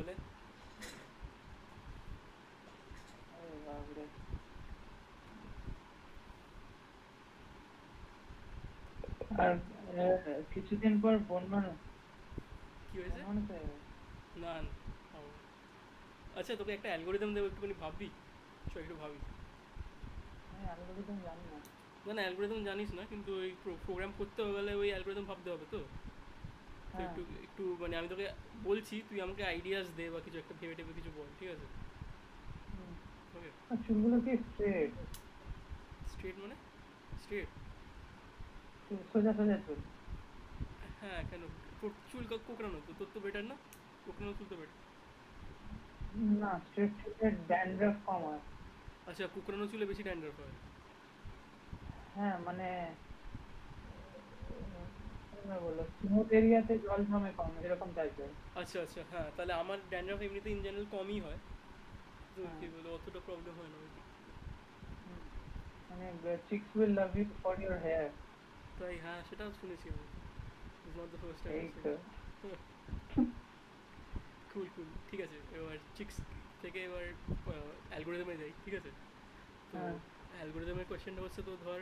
তাহলে আরে বাপরে। আর কিছুদিন পর বন্যা, কি হয়েছে? বন্যা তো যাবে। না না, হবে না। আচ্ছা, তোকে একটা অ্যালগোরিদম দেবো, একটুখানি ভাববি। চল একটু ভাবি। আমি অ্যালগোরিদম জানি না। না না, অ্যালগোরিদম জানিস না, কিন্তু ওই প্রোগ্রাম করতে গেলে ওই অ্যালগোরিদম ভাবতে হবে তো। তো হ্যাঁ। একটু একটু মানে আমি তোকে বলছি, তুই আমাকে আইডিয়াস দে বা কিছু একটা ভেবে টেবে কিছু বল, ঠিক আছে? হুম। ওকে। আর চুলগুলো কি স্ট্রেট? স্ট্রেট মানে? স্ট্রেট? সোজা সোজা চুল। হ্যাঁ, কেন? তোর চুল কোঁকড়ানো, তো তোর তো বেটার না? কোঁকড়ানো চুল তো বেটার। না, স্ট্রেট চুলে ড্যান্ড্রাফ কম হয়। আচ্ছা, কোঁকড়ানো চুলে বেশি ড্যান্ড্রফ হয়? হ্যাঁ মানে কিভাবে বলবো, স্মুথ এরিয়াতে জল জমে কম, এরকম টাইপের। আচ্ছা আচ্ছা, হ্যাঁ, তাহলে আমার ড্যান্ড্রফ এমনিতে ইন জেনারেল কমই হয়। তো কী হ্যাঁ। বলে, অতটা প্রবলেম হয় না ওই দিক থেকে। হুম। মানে chicks will love you for your hair. তাই? হ্যাঁ, সেটাও শুনেছি আমি। Is not the first time এই আই সিন। তো। কুল কুল, ঠিক আছে। এবার চিক্স থেকে এবার অ্যালগোরিদমে যাই, ঠিক আছে? তো হ্যাঁ। অ্যালগোরিদমের কোয়েশ্চেনটা হচ্ছে, তো ধর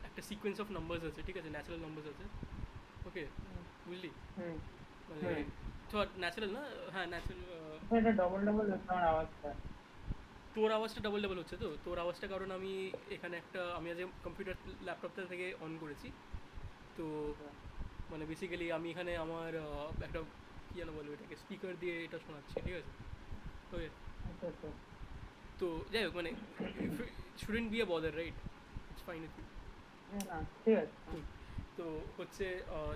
একটা সিকোয়েন্স অফ নাম্বারস আছে, ঠিক আছে? ন্যাচারাল নাম্বারস আছে। ওকে, হুম। বুঝলি? হুম। মানে হুম। ধর ন্যাচারাল না, হ্যাঁ ন্যাচারাল। আচ্ছা, এটা ডবল ডবল হচ্ছে আমার আওয়াজটা। তোর আওয়াজটা ডাবল ডাবল হচ্ছে, তো তোর আওয়াজটা কারণ আমি এখানে একটা, আমি আজ কম্পিউটার ল্যাপটপটা থেকে অন করেছি। তো আচ্ছা। মানে বেসিক্যালি আমি এখানে আমার একটা কী যেন বলবো এটাকে, স্পিকার দিয়ে এটা শোনাচ্ছি, ঠিক আছে? ওকে। আচ্ছা আচ্ছা। তো যাই হোক, মানে shouldn't be a bother, right? It's fine with you. না, ঠিক আছে। হ্যাঁ। কুল। তো হচ্ছে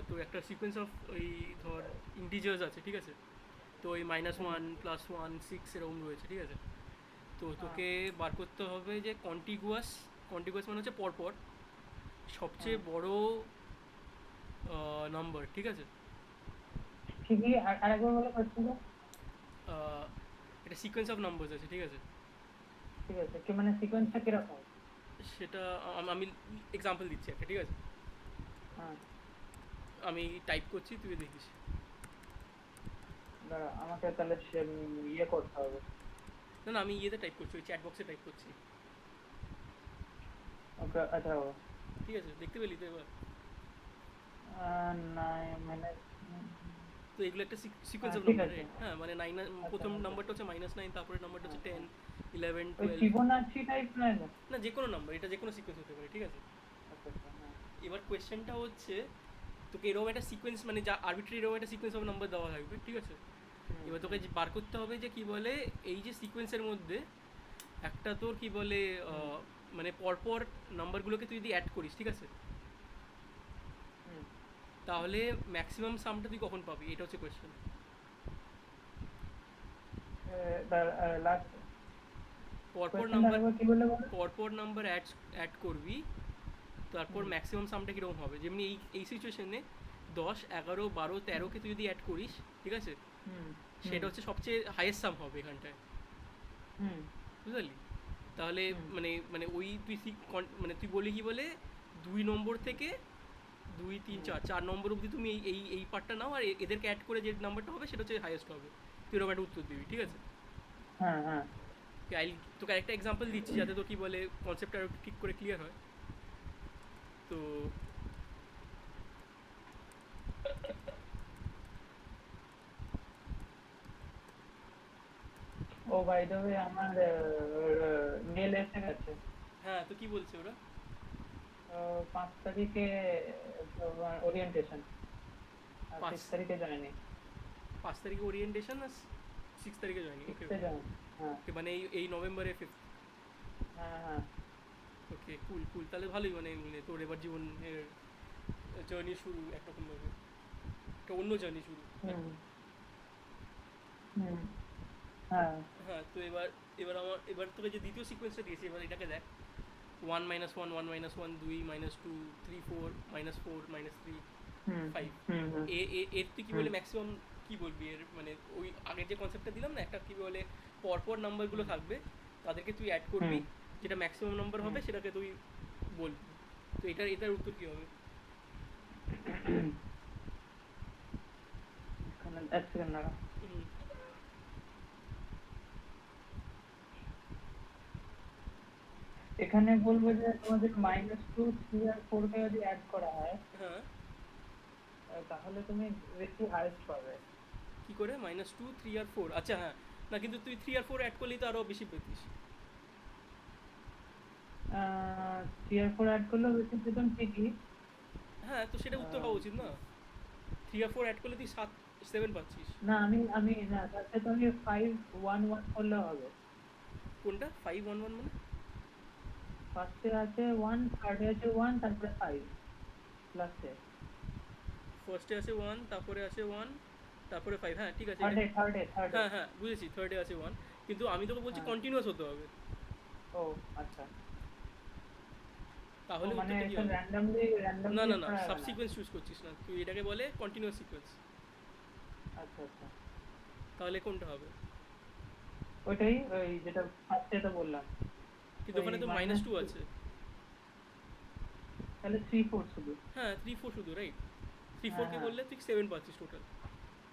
তো একটা সিকোয়েন্স অফ ওই ধর ইন্টিজার্স আছে, ঠিক আছে? তো ওই হুম। -1 +1 6 এরকম রয়েছে, ঠিক আছে? তো হ্যাঁ। তোকে বার করতে হবে যে কন্টিগুয়াস, কন্টিগুয়াস মানে হচ্ছে পরপর সবচেয়ে হ্যাঁ। বড় নাম্বার, ঠিক আছে? কি কি আরেকবার বলো কোশ্চেনটা। আহ, এটা সিকোয়েন্স অফ নাম্বারস আছে, ঠিক আছে? ঠিক আছে, কি মানে সিকোয়েন্সটা কিরকম? সেটা আমি এক্সাম্পল দিচ্ছি একটা, ঠিক আছে? হ্যাঁ। আমি টাইপ করছি, তুই দেখিস। দাঁড়া, আমাকে তাহলে ইয়ে করতে হবে। না না, আমি ইয়েতে টাইপ করছি, ওই চ্যাট বক্সে টাইপ করছি। ওকে, আচ্ছা বাবা। ঠিক আছে, দেখতে পেলি তো এবার? না মানে তো এগুলো একটা সিকোয়েন্স হ্যাঁ, অফ ঠিক নাম্বার, আছে। রাইট? হ্যাঁ, মানে নাইন, আচ্ছা প্রথম আচ্ছা। নাম্বারটা হচ্ছে -9, তারপরে নাম্বারটা হ্যাঁ হচ্ছে টেন, হ্যাঁ। 11, ওই 12। ফিবোনাচি টাইপ না এটা? না, যে কোনো নাম্বার, এটা যে কোনো সিকোয়েন্স হতে পারে, ঠিক আছে? আচ্ছা আচ্ছা। হ্যাঁ। এবার কোয়েশ্চেনটা হচ্ছে, তোকে এরকম একটা সিকোয়েন্স, মানে যা আরবিট্রারি এরকম একটা সিকোয়েন্স অফ নাম্বার দেওয়া থাকবে, ঠিক আছে? হুম এবার তোকে হুম বার করতে হবে যে কি বলে, এই যে সিকোয়েন্সের মধ্যে একটা তোর কি বলে হুম মানে পরপর নাম্বারগুলোকে তুই যদি অ্যাড করিস, ঠিক আছে? হুম। তাহলে ম্যাক্সিমাম সামটা তুই কখন পাবি, এটা হচ্ছে কোয়েশ্চেন। লাস্ট পরপর কোয়েশ্চেনটা নাম্বার, আরেকবার কি বললে বলো। পরপর নাম্বার অ্যাড অ্যাড করবি, তারপর হুম ম্যাক্সিমাম সামটা কীরকম হবে, যেমনি এই এই সিচুয়েশনে 10, 11, 12, হুম 13কে তুই যদি অ্যাড করিস, ঠিক আছে? হুম হুম সেটা হচ্ছে সবচেয়ে হাইয়েস্ট সাম হবে এখানটায়, হুম বুঝতে পারলি? তাহলে হুম মানে মানে ওই তুই মানে তুই বলি কি বলে, 2 নম্বর থেকে 2, 3, 4 নম্বর অবধি তুমি এই এই এই পার্টটা নাও, আর এদেরকে অ্যাড করে যে নাম্বারটা হবে সেটা হচ্ছে হাইয়েস্ট হবে। তুই এরকম একটা উত্তর দিবি, ঠিক আছে? হ্যাঁ হ্যাঁ। তোকে আরেকটা এক্সাম্পল দিচ্ছি যাতে তোর কি বলে কনসেপ্টটা আরও ঠিক করে ক্লিয়ার হয়। তো ও বাই দ্য ওয়ে, আমার মেল এসে গেছে। হ্যাঁ, তো কি বলছে ওরা? 5 তারিখে তোমার ওরিয়েন্টেশন, আর পাঁচ 6 তারিখে জয়েনিং। 5 তারিখে ওরিয়েন্টেশন, আর 6 তারিখে জয়েনিং, ওকে। 6 জয়েন। হ্যাঁ ওকে, মানে এই এই নভেম্বরের 5। হ্যাঁ হ্যাঁ। ওকে, কুল কুল, তাহলে ভালোই, মানে মানে তোর এবার জীবনের জার্নি শুরু একরকমভাবে, একটা অন্য জার্নি শুরু। হুম হুম। হ্যাঁ। হ্যাঁ, তো এবার এবার আমার এবার তোকে যে দ্বিতীয় সিকোয়েন্সটা দিয়েছি, এবার এটাকে দেখ। 1 - 1, 1 - 1, 2 - 2, 3 4, -4, -3, হুম 5। হুম হুম এর তুই কী হুম বলে ম্যাক্সিমাম কী বলবি এর, মানে ওই আগের যে কনসেপ্টটা দিলাম না, একটা কী বলে পরপর নাম্বারগুলো হুম থাকবে, তাদেরকে তুই অ্যাড হুম করবি, যেটা ম্যাক্সিমাম নাম্বার হুম। হবে সেটাকে তুই বলবি। তো এটার উত্তর কী হবে? এখানে এক সেকেন্ড দাঁড়া। হুম, এখানে বলবো যে তোমাদের -2, 3 আর 4 কে যদি অ্যাড করা হয় হ্যাঁ, তাহলে তুমি বেশি হাইয়েস্ট পাবে। কি করে -2, 3 আর 4? আচ্ছা হ্যাঁ, না কিন্তু তুই 3 আর 4 অ্যাড করলেই তো আরও বেশি পেতিস। 3 আর 4 অ্যাড করলেও বেশি পেতাম ঠিকই। হ্যাঁ, তো সেটা উত্তর আহ, হওয়া উচিত না? 3 আর 4 অ্যাড করলে তুই 7 পাচ্ছিস। না আমি না তাতে তো আমি 5 1 1 করলেও হবে। কোনটা 5 1 1 মানে? ফার্স্টে আছে 1, থার্ডে আছে 1, তারপরে 5 লাস্টে। ফার্স্টে আছে 1, তারপরে আছে 1, তারপরে 5। হ্যাঁ ঠিক আছে, এটা থার্ডে। হ্যাঁ হ্যাঁ বুঝেছি, থার্ডে আছে 1। কিন্তু আমি তোকে বলছি হ্যাঁ। কন্টিনিউয়াস হতে হবে, ও আচ্ছা। ও তাহলে মানে উত্তরটা কি এটা হবে? র্যান্ডমলি না র্যান্ডমলি না না, করা যাবে না। সাবসিকোয়েন্স চুজ করছিস না তুই, এটাকে বলে কন্টিনিউয়াস সিকোয়েন্স। আচ্ছা আচ্ছা। তাহলে কোনটা হবে? ওইটাই, ওই যেটা ফার্স্টে তো বললাম। কিন্তু ওই ওখানে তো -2 -2, আছে। তাহলে 3 4 শুধু। হ্যাঁ 3 4 শুধু, রাইট। থ্রি হ্যাঁ ফোরকে হ্যাঁ করলে তুই 7 পাচ্ছিস টোটাল,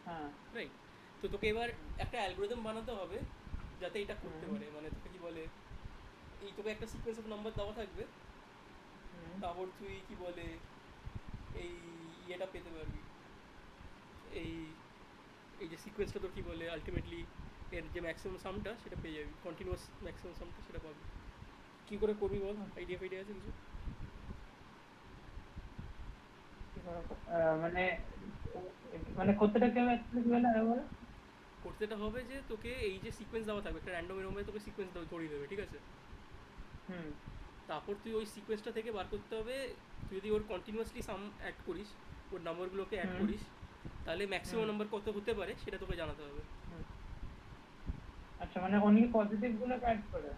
হ্যাঁ। রাইট। তো তোকে এবার হুম একটা অ্যালগোরিদম বানাতে হবে যাতে এটা করতে হুম পারে, মানে তোকে কি বলে, এই তোকে একটা সিকোয়েন্স অফ নাম্বার দেওয়া থাকবে, হুম। তারপর তুই কি বলে এই ইয়েটা পেতে পারবি, এই এই যে সিকোয়েন্সটা তোর কি বলে আলটিমেটলি এর যে ম্যাক্সিমাম সামটা সেটা পেয়ে যাবি, কন্টিনিউয়াস ম্যাক্সিমাম সামটা সেটা পাবি। কী করে করবি বল, আইডিয়া ফাইডিয়া আছে কিছু? মানে মানে কতটা কেউ অ্যাকচুয়ালি কি বলে আরে বলো। করতেটা হবে যে তোকে এই যে সিকোয়েন্স দেওয়া থাকবে, একটা র্যান্ডম এরমভাবে তোকে সিকোয়েন্স ধরিয়ে দেবে, ঠিক আছে। হুম তারপর তুই ওই সিকোয়েন্সটা থেকে বার করতে হবে, তুই যদি ওর কন্টিনিউয়াসলি সাম অ্যাড করিস, ওর নাম্বারগুলোকে অ্যাড হুম করিস, তাহলে ম্যাক্সিমাম হুম নাম্বার কত হতে পারে সেটা তোকে জানাতে হবে। হুম। আচ্ছা মানে অনলি পজিটিভ গুলোকে অ্যাড করে।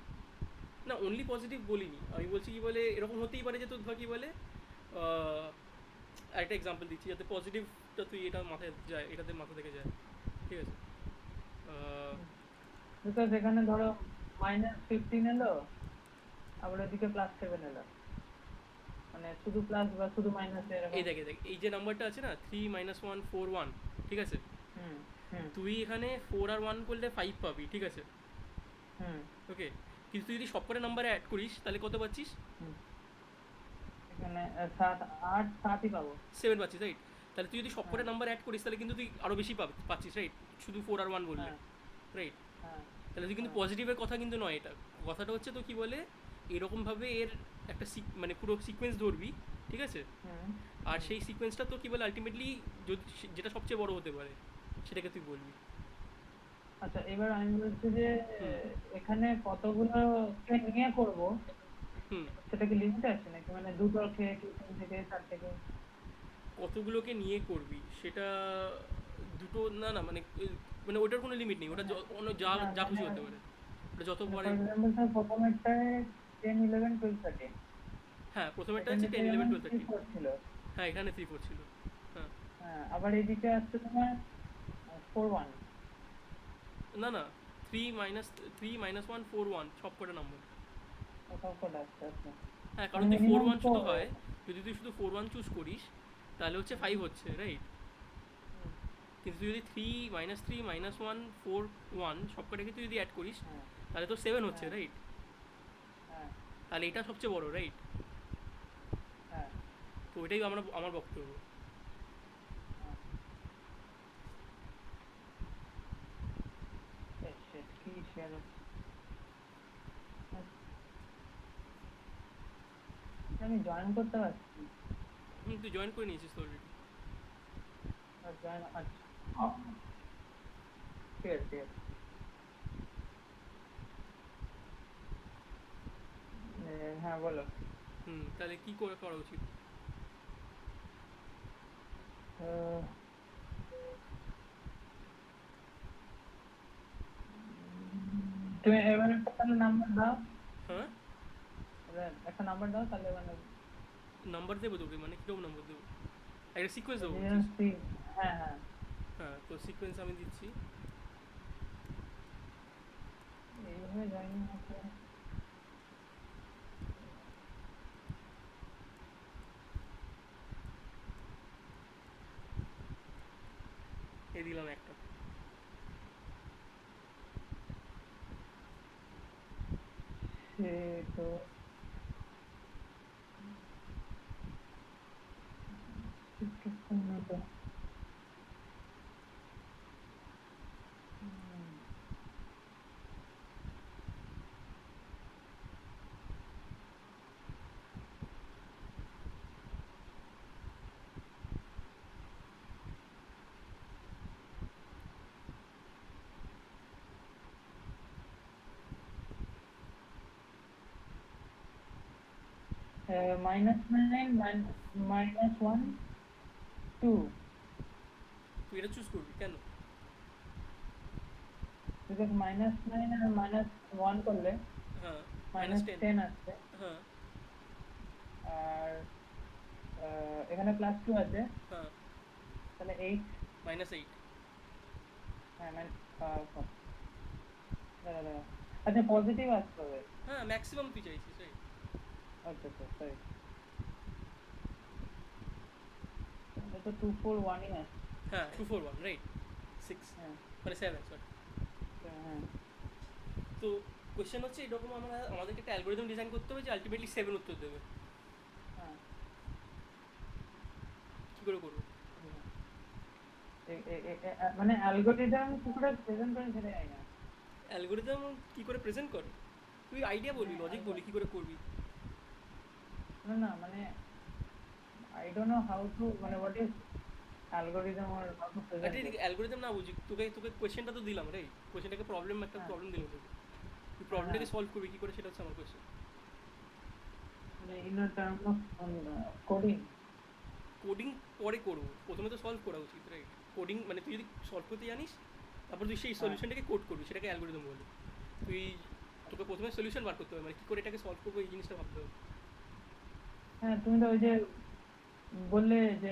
না অনলি পজিটিভ বলিনি, আমি বলছি কি বলে এরকম হতেই পারে যে তোর ধর কি বলে আহ, একটা এক্সাম্পল দিচ্ছি যাতে পজিটিভটা তুই এটা মাথায় যায়, এটাতে মাথা থেকে যায়, ঠিক আছে। আহ, বিকজ এখানে ধরো -15 এলো, আবার ওদিকে +7 এলো, মানে শুধু প্লাস বা শুধু মাইনাস এই এরকম। দেখ এই দেখ, এই যে নাম্বারটা আছে না 3 - 1 4 1, ঠিক আছে। হুম হুম তুই এখানে 4 আর 1 করলে 5 পাবি, ঠিক আছে, হুম ওকে। কিন্তু তুই যদি সবকটা নাম্বারে অ্যাড করিস তাহলে কত পাচ্ছিস? হুম। এখানে 7 8 7ই পাবো। 7 পাচ্ছিস, রাইট। তাহলে তুই যদি সবকটা হ্যাঁ নাম্বার অ্যাড করিস তাহলে কিন্তু তুই আরও বেশি পাচ্ছিস, রাইট, শুধু 4 আর 1 বললে, হ্যাঁ রাইট। হ্যাঁ তাহলে তুই কিন্তু হ্যাঁ। পজিটিভের কথা কিন্তু নয় এটা, কথাটা হচ্ছে তো কি বলে এরকমভাবে এর একটা মানে পুরো সিকোয়েন্স ধরবি, ঠিক আছে। হুম আর হুম। সেই সিকোয়েন্সটা তো কি বলে আলটিমেটলি যদি যেটা সবচেয়ে বড় হতে পারে সেটাকে তুই বলবি। আচ্ছা এবার আমি বলছি যে হুম এখানে কতগুলো কে নিয়ে করব, হুম। সেটা কি লিমিট আছে নাকি মানে দুটো কে কি তিন থেকে চার থেকে? কতগুলোকে নিয়ে করবি সেটা দুটো, না না মানে মানে ওটার কোনো লিমিট নেই, ওটা মানে অন্য যা না যা মানে খুশি হতে পারে, ওটা যত মানে পারে। ফর এক্সাম্পল স্যার প্রথমেরটায় 10 11 12 13, হ্যাঁ প্রথমেরটা এটার হচ্ছে নিচে 10 11 যেমন 12 3 13। 4 ছিল। হ্যাঁ এখানে 3 4 ছিল। হ্যাঁ। হ্যাঁ আবার এদিকে আসছে তোমার 4 1। না না, 3 - 1 4 1 সব কটা নাম্বার। সব কটা আসছে আচ্ছা। হ্যাঁ মানে কারণ তুই ফোর মিনিমাম ওয়ান শুধু হয়, যদি তুই শুধু 4 1 চুজ করিস তাহলে হচ্ছে 5 হচ্ছে, রাইট। কিন্তু তুই যদি 3 - 3 - 1 4 1 সব কটাকে তুই যদি অ্যাড করিস হ্যাঁ তাহলে তো 7 হচ্ছে, হ্যাঁ রাইট। হ্যাঁ তাহলে এটা সবচেয়ে বড়, রাইট। হ্যাঁ তো ওইটাই আমার বক্তব্য। হ্যাঁ। কি শেয়ার হচ্ছে? আমি জয়েন করতে পারছি। হুম, তুই জয়েন করে নিয়েছিস তো অলরেডি। জয়েন আচ্ছা। ঠিক আছে ঠিক আছে। হ্যাঁ বলো। হুম, তাহলে কি করে করা উচিত? আহ, তুমি এবার একটা তাহলে নাম্বার দাও। হ্যাঁ, এবার একটা নাম্বার দাও তাহলে মানে নাম্বার দেবো তোকে, মানে কীরকম নাম্বার দেবো? একটা সিকোয়েন্স দেবো বলছিস? রেজিডেন্সি। হ্যাঁ হ্যাঁ। হ্যাঁ, তো সিকোয়েন্স আমি দিচ্ছি। এইভাবে জয়েনিং হচ্ছে। এই দিলাম একটা। সে তো -9 -1 2 তুই এটা চুজ করবি কেন? because -9 আর -1 করলে হ্যাঁ, -10। -10 আসছে হ্যাঁ আর এখানে +2 আছে হ্যাঁ, তাহলে 8 -8। হ্যাঁ দাঁড়া আচ্ছা পজিটিভ আসতে হবে হ্যাঁ, ম্যাক্সিমাম তুই চাইছিস, রাইট? আচ্ছা সরি এটা তো 2 4 1 ই আছে হ্যাঁ, 2 4 1, রাইট? 6 হ্যাঁ মানে 7, সরি। হ্যাঁ তো কোয়েশ্চেন হচ্ছে এরকম, আমাদেরকে একটা অ্যালগোরিদম ডিজাইন করতে হবে যে আলটিমেটলি 7 উত্তর দেবে। হ্যাঁ কী করে করবো? মানে অ্যালগরিদম কি করে প্রেজেন্ট করে সেটা জানি না অ্যালগোরিদম কী করে প্রেজেন্ট করে? তুই আইডিয়া বলবি, লজিক বলবি, কী করে করবি। না মানে I don't know how to মানে what is algorithm or how to present আরে it. অ্যালগোরিদম না বুঝি, তোকে তোকে কোয়েশ্চেনটা তো দিলাম, রাইট? কোয়েশ্চেনটাকে একটা হ্যাঁ। প্রবলেম দিলাম তোকে। তুই প্রবলেমটাকে সলভ করবি কী করে, সেটা হচ্ছে আমার কোয়েশ্চেন। মানে in a term of coding coding পরে করবো, প্রথমে তো সলভ করা উচিত, রাইট? কোডিং মানে তুই যদি সলভ করতে জানিস, তারপর তুই সেই সলিউশনটাকে কোড করবি, সেটাকে অ্যালগোরিদম বলে। তোকে প্রথমে সলিউশন বার করতে হবে, মানে কী করে এটাকে সলভ করবো এই জিনিসটা ভাবতে হবে। হ্যাঁ তুমি তো ওই যে বললে যে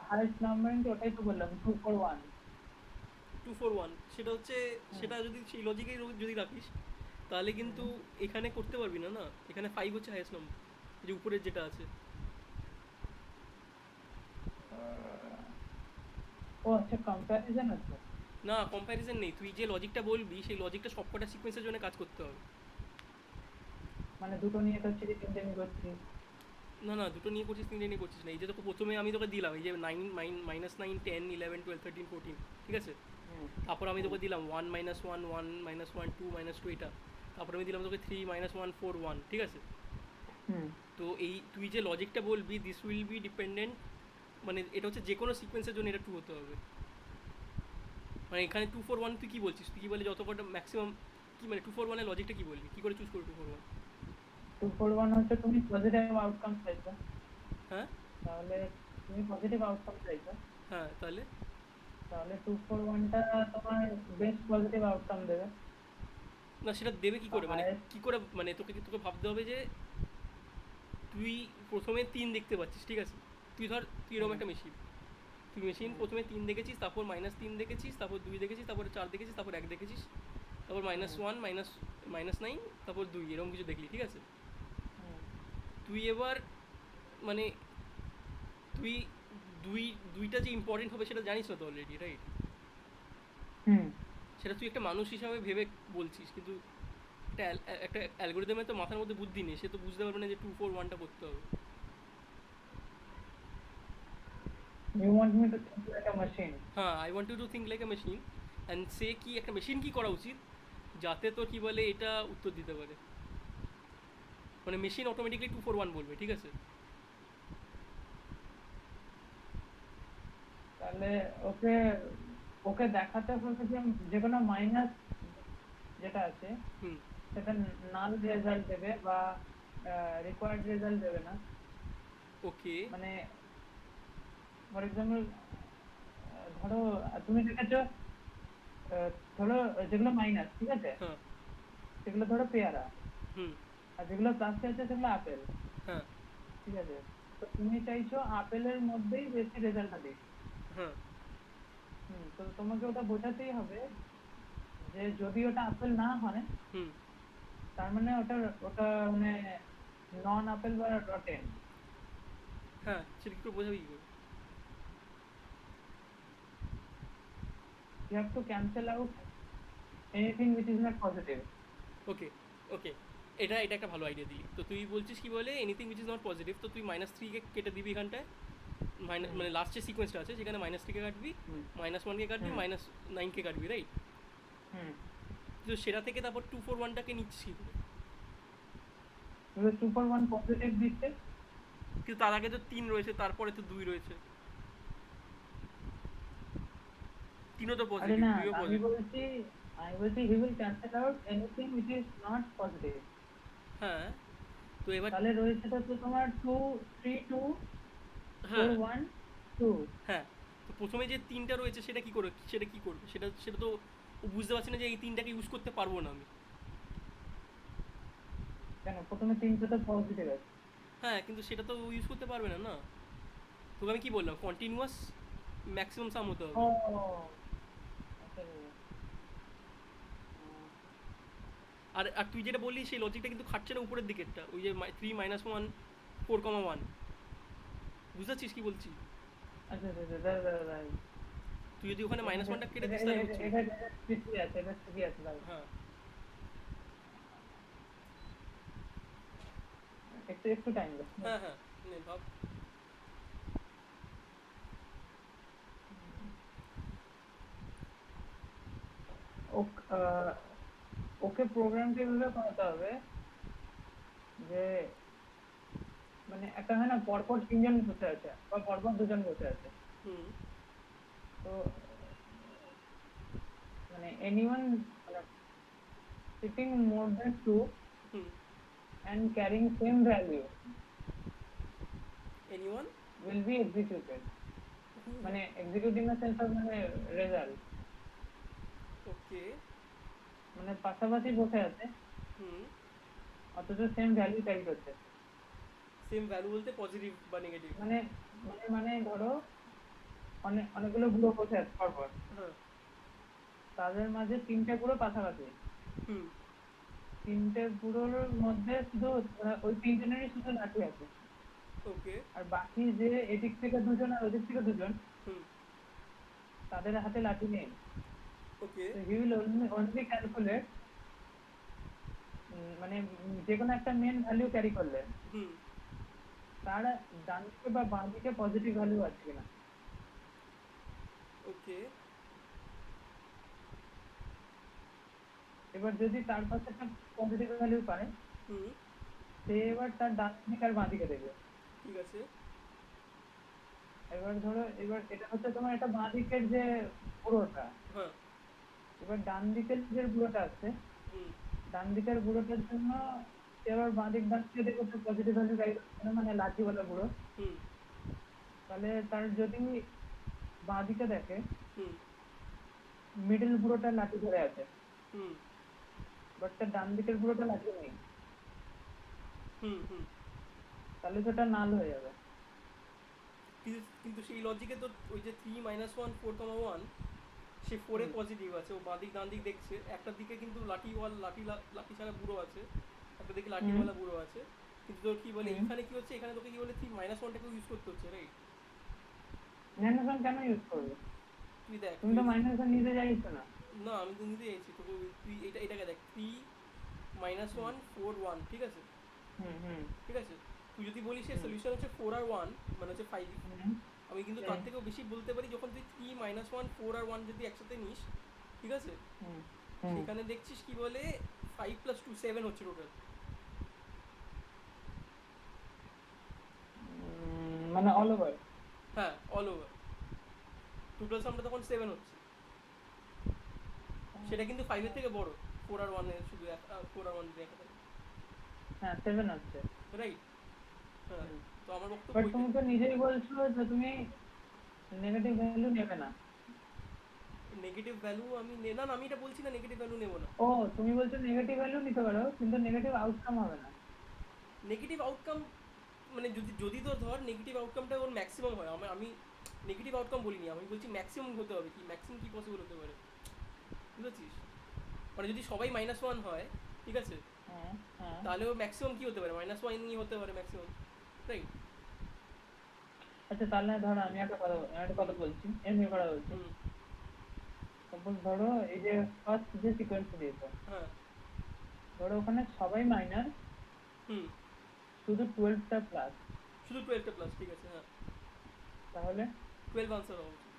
হাইয়েস্ট নাম্বারিং তো ওটাই তো বললাম 2 4 1 2 4 1 সেটা হচ্ছে, সেটা যদি সেই লজিকেই যদি রাখিস, তাহলে কিন্তু এখানে করতে পারবি না। না, এখানে 5 হচ্ছে হাইয়েস্ট নাম্বার, যে উপরের যেটা আছে। ও আচ্ছা কম্প্যারিজন আছে না, কম্প্যারিজন নেই, তুই যে লজিকটা বলবি সেই লজিকটা সবকটা সিকোয়েন্সের জন্য কাজ করতে হবে। মানে দুটো নিয়ে করছি যে তিনটে নিয়ে করছি না না, দুটো নিয়ে করছিস, তিনটে নিয়ে করছিস না। এই যে তোকে প্রথমে আমি তোকে দিলাম এই যে -9 -10 11 12 13 14, ঠিক আছে? তারপর আমি তোকে দিলাম 1 -1 1 -1 2 -2 এটা। তারপর আমি দিলাম তোকে 3 -1 4 1, ঠিক আছে? তো এই তুই যে লজিকটা বলবি, দিস উইল বি ডিপেন্ডেন্ট, মানে এটা হচ্ছে যে কোনো সিকোয়েন্সের জন্য এটা 2 হতে হবে। মানে এখানে 2 4 1 তুই কী বলছিস? তুই কী বলি যত কটা ম্যাক্সিমাম কী, মানে 2 4 1 এর লজিকটা কী বলবি? কী করে চুজ করবি 2 4 1? 2 4 1 হচ্ছে তুমি পজিটিভ আউটকাম চাইছো হ্যাঁ তাহলে তুমি পজিটিভ আউটকাম চাইছো হ্যাঁ, তাহলে তাহলে 2 4 1 টা তোমার বেস্ট পজিটিভ আউটকাম দেবে না, সেটা দেবে কী করে, মানে highest কী করে, মানে তোকে তোকে ভাবতে হবে যে তুই প্রথমে 3 দেখতে পাচ্ছিস, ঠিক আছে? তুই ধর তুই এরকম একটা মেশিন, তুই মেশিন প্রথমে 3 দেখেছিস, তারপর -3 দেখেছিস, তারপর 2 দেখেছিস, তারপর 4 দেখেছিস, তারপর 1 দেখেছিস, তারপর -1 -9, তারপর 2 এরকম কিছু দেখলি, ঠিক আছে? তুই এবার মানে তুই দুইটা যে ইম্পর্টেন্ট হবে সেটা জানিস না তো অলরেডি, রাইট? সেটা তুই একটা মানুষ হিসাবে ভেবে বলছিস, কিন্তু একটা অ্যালগোরিদমের তো মাথার মধ্যে বুদ্ধি নেই, সে তো বুঝতে পারবে না যে 2 4 1টা করতে হবে। You want me to think like a machine? হ্যাঁ, I want to think like a machine, and সে কি একটা মেশিন কি করা উচিত যাতে তোর কী বলে এটা উত্তর দিতে পারে। মানে মেশিন অটোমেটিকলি 2 4 1 বলবে, ঠিক আছে? তাহলে ওকে ওকে দেখাতে হবে যে যে কোনো মাইনাস যেটা আছে হুম সেটা নাল রেজাল্ট দেবে বা রিকোয়ার্ড রেজাল্ট দেবে না ওকে মানে ফর এক্সাম্পল ধরো তুমি দেখেছো ধরো যেগুলো মাইনাস ঠিক আছে হ্যাঁ সেগুলো ধরো পেয়ারা হুম আর যেগুলো প্লাসে আছে সেগুলো আপেল হ্যাঁ ঠিক আছে তো তুমি চাইছো আপেলের মধ্যেই বেশি রেজাল্টটা দিক হ্যাঁ তো তোমাকে ওটা বোঝাতেই হবে যে যদি ওটা আপেল না হয় হুম তার মানে ওটা ওটা মানে নন আপেল বা রটেন হ্যাঁ, সেটা কী করে বোঝাবি কী করে? you have to cancel out anything which is not positive ওকে ওকে, এটা এটা একটা ভালো আইডিয়া দিলি। তো তুই বলছিস কি বলে anything which is not positive, তো তুই -3কে কেটে দিবি এখানটায়, মানে লাস্ট যে সিকোয়েন্সটা আছে সেখানে -3কে কাটবি, -1কে কাটবি, -9কে কাটবি, রাইট? তো সেটা থেকে তারপর 2 4 1টাকে নিচ্ছিস কী করে? এবার 2 for 1 পজিটিভ দিচ্ছে কিন্তু তার আগে তো 3 রয়েছে, তারপরে তো 2 রয়েছে, 3ও তো আরে পজিটিভ, না 2ও আমি পজিটিভ। বলছি he will cancel out anything which is not positive হ্যাঁ, তো এবার তাহলে রয়েছে তো তোমার 2 3 2 4 হ্যাঁ 1 2। হ্যাঁ, তো প্রথমে যে তিনটা রয়েছে সেটা কি করে, সেটা কি করবে, সেটা সেটা তো ও বুঝতে পারছে না যে এই তিনটাকে ইউজ করতে পারবো না আমি। কেন প্রথমে তিনটে তো পজিটিভ আছে। হ্যাঁ, কিন্তু সেটা তো ও ইউজ করতে পারবে না না। তোকে আমি কি বললাম, কন্টিনিউয়াস ম্যাক্সিমাম সাম হতে হবে। ও আচ্ছা আচ্ছা, আর আর তুই যেটা বললি সেই লজিকটা কিন্তু খাটছে না উপরের দিকেরটা, ওই যে 3 - 1 4, 1। বুঝতে পারছিস কি বলছি? আচ্ছা আচ্ছা আচ্ছা, দাঁড়া দাঁড়া দাঁড়া। তুই যদি ওখানে -1টা কেটে এটা দিস এটা তাহলে এটা হচ্ছে না। এটা এটা ঠিকই আছে, এটা ঠিকই আছে, দাঁড়া। হ্যাঁ একটু একটু টাইম দাও। হ্যাঁ হ্যাঁ, নে ভাব। আহ, ওকে প্রোগ্রামটা এভাবে বানাতে হবে যে মানে একটা হয় না, পরপর তিনজন বসে আছে বা পরপর দুজন বসে আছে। হুম তো মানে এনিওয়ান মানে sitting more than two hmm. and carrying same value anyone will be executed, মানে execute in the sense of মানে result, ওকে। মানে পাশাপাশি বসে আছে হুম। অথচ সেম ভ্যালু ক্যারি করছে। সেম ভ্যালু বলতে পজিটিভ বা নেগেটিভ? মানে মানে ধরো অনেকগুলো গুলো বসে আছে পরপর, হ্যাঁ। তাদের মাঝে তিনটে গুলো পাশাপাশি, হুম। তিনটে গুলোর মধ্যে শুধু ওই তিনজনেরই শুধু লাঠি আছে, ওকে। আর বাকি যে এদিক থেকে দুজন আর ওদিক থেকে দুজন হুম। তাদের হাতে লাঠি নেই। ওকে। তো হি উইল only calculate মানে যে কোনো একটা মেন ভ্যালু ক্যারি করলে হুম। তার ডান দিকে বা বাঁ দিকে পজিটিভ ভ্যালু আছে কিনা। ওকে। এবার যদি তার পাশে একটা পজিটিভ ভ্যালু পায়, হুম। সে এবার তার ডান দিকে আর বাঁ দিকে দেখবে। ঠিক আছে। এবার ধরো এবার এটা হচ্ছে তোমার একটা বাঁ দিকের যে বুড়োটা, হ্যাঁ। এবার ডান দিকের যে বুড়োটা আছে, হুম। ডান দিকের বুড়োটার জন্য সে আবার বাঁ দিক ডান দিকে দেখবে তো পজিটিভ ভ্যালু ক্যারি করছে না, মানে লাঠিওয়ালা বুড়ো। হুম। তাহলে তার যদি বাঁ দিকে দেখে হুম। মিডল বুড়োটা লাঠি ধরে আছে, হুম। বাট তার ডান দিকের বুড়োটা লাঠি নেই, হুম। হুম। তাহলে সেটা নাল হয়ে যাবে। কিন্তু কিন্তু সেই লজিকে তো ওই যে 3 - 1 4, 1, সে 4-এ হুম পজিটিভ আছে, ও বাঁ দিক ডান দিক দেখছে, একটার দিকে কিন্তু লাঠি ছাড়া বুড়ো আছে, একটা দিকে হুম লাঠিওয়ালা বুড়ো আছে। কিন্তু তোর কি বলে হুম এইখানে কি হচ্ছে, এখানে তোকে কি বলে 3 - 1টাকেও ইউজ করতে হচ্ছে, রাইট? ম্যানুফ্যান কেন ইউজ করবে? তুই দেখ, তুমি তুই তো যদি, মাইনাস নিতে চাইছো না। না আমি তো নিতে চাইছি তোকে, তুই এটাকে দেখ, 3 - 1 4, 1, ঠিক আছে? হুম হুম ঠিক আছে, তুই যদি বলিস এর হুম সলিউশন হচ্ছে 4 আর 1, মানে হচ্ছে 5, হুম আমি কিন্তু তার হুম থেকেও বেশি বলতে পারি, যখন তুই 3 - 1 4 আর 1 যদি একসাথে নিস, ঠিক আছে, হুম হুম সেখানে দেখছিস কি বলে 5 + 2 7 হচ্ছে টোটাল। মানে অল ওভার। হ্যাঁ, অল ওভার টোটাল সামটা তখন 7 হচ্ছে। সেটা কিন্তু 5-এর থেকে বড়, 4 আর 1-এর শুধু 4 আর 1 যদি একা থাকে, হ্যাঁ 7 হচ্ছে। রাইট? হ্যাঁ। হুম তো আমার বক্তব্য বাট তুমি ওইটাই। তো নিজেই বলছো যে তুমি নেগেটিভ ভ্যালু নেবে না। নেগেটিভ ভ্যালু আমি না না, আমি এটা বলছি না নেগেটিভ ভ্যালু নেবো না। ও তুমি বলছো নেগেটিভ ভ্যালু নিতে পারো কিন্তু নেগেটিভ আউটকাম হবে না। নেগেটিভ আউটকাম মানে যদি যদি তো ধর নেগেটিভ আউটকামটা ওর ম্যাক্সিমাম হয়, আমি নেগেটিভ আউটকাম বলিনি, আমি বলছি ম্যাক্সিমাম হতে হবে, কি ম্যাক্সিমাম কি পসিবল হতে পারে, বুঝেছিস? মানে যদি সবাই -1 হয়, ঠিক আছে, হ্যাঁ হ্যাঁ। তাহলেও ম্যাক্সিমাম কি হতে পারে, -1ই হতে পারে ম্যাক্সিমাম, রাইট? আচ্ছা তাহলে ধরো আমি একটা কথা হুম বলছি, এমনি হুম কথা বলছি। হুম। সাপোজ ধরো এই যে ফার্স্ট যে সিকোয়েন্স দিয়েছে, হ্যাঁ। ধরো ওখানে সবাই মাইনাস, হুম। শুধু 12টা প্লাস, শুধু 12টা প্লাস, ঠিক আছে, হ্যাঁ। তাহলে 12 আনসার হওয়া উচিত।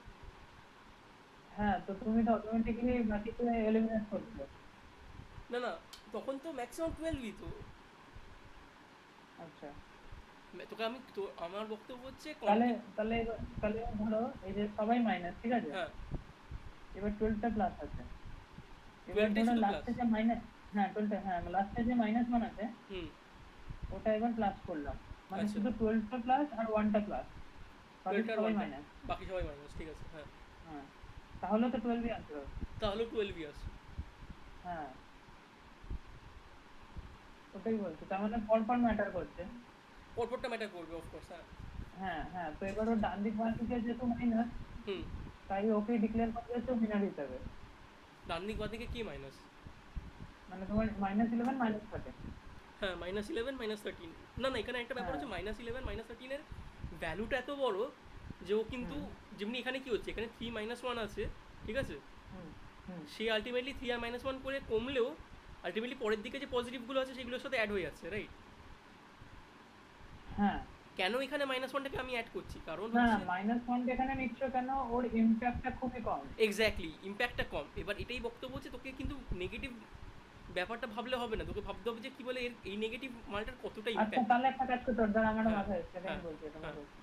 হ্যাঁ তো তুমি তো অটোমেটিক্যালি বাকিটা এলিমিনেট করছো। না না, তখন তো ম্যাক্সিমাম 12ই তো। আচ্ছা তোকে আমি তো আমার বক্তব্য হচ্ছে তাহলে তাহলে এবার ধরো এই যে সবাই মাইনাস, ঠিক আছে, হ্যাঁ, এবার 12টা প্লাস আছে, এবার 12টাই ধরো শুধু প্লাস। লাস্টে যে মাইনাস, হ্যাঁ 12টা, হ্যাঁ লাস্টে যে -1 আছে, হুম ওটা এবার প্লাস করলাম, মানে আচ্ছা, শুধু 12টা প্লাস আর 1টা প্লাস, বাকি 12 আর সবাই 1টা মাইনাস। বাকি সবাই মাইনাস, ঠিক আছে হ্যাঁ। হ্যাঁ, তাহলে তো 12ই আনসার হবে। তাহলেও 12 আসে। হ্যাঁ, ওটাই বলছি, তার মানে পরপর ম্যাটার করছে। পরপরটা ম্যাটার করবে অফকোর্স, হ্যাঁ। হ্যাঁ হ্যাঁ, তো এবার ওর ডান দিক বাম দিকে যেহেতু মাইনাস, হুম। তাই ওকে ডিক্লেয়ার করা যাচ্ছে উইনার হিসাবে। ডান দিক বাঁ দিকে কি মাইনাস? মানে তোমার -11 -13। হ্যাঁ, -11 -13। না না, এখানে একটা ব্যাপার হ্যাঁ। হচ্ছে, -11 -13 এর ভ্যালুটা এত বড় যে ও কিন্তু, হুম যেমনি এখানে কি হচ্ছে, এখানে 3 -1 আছে, ঠিক আছে, হুম হুম। সে আলটিমেটলি 3 আর -1 করে কমলেও আলটিমেটলি পরের দিকে যে পজিটিভগুলো আছে সেগুলোর সাথে অ্যাড হয়ে যাচ্ছে, রাইট? হ্যাঁ, কেন এখানে -1টাকে আমি অ্যাড করছি, কারণ না হচ্ছে -1 এখানে নিচ্ছ কেন, ওর ইমপ্যাক্টটা খুবই কম। এক্স্যাক্টলি ইম্প্যাক্টটা কম। এবার এটাই বক্তব্য হচ্ছে, তোকে কিন্তু নেগেটিভ ব্যাপারটা ভাবলে হবে না, তোকে ভাবতে হবে যে কি বলে এই নেগেটিভ মালটার কতটা আচ্ছা, ইম্প্যাক্ট। তাহলে একটা কাজ করতে পারো, ধর আমার হ্যাঁ মাথায় এসছে, এটা হ্যাঁ আমি বলছি, তোমাকে হ্যাঁ বলছি।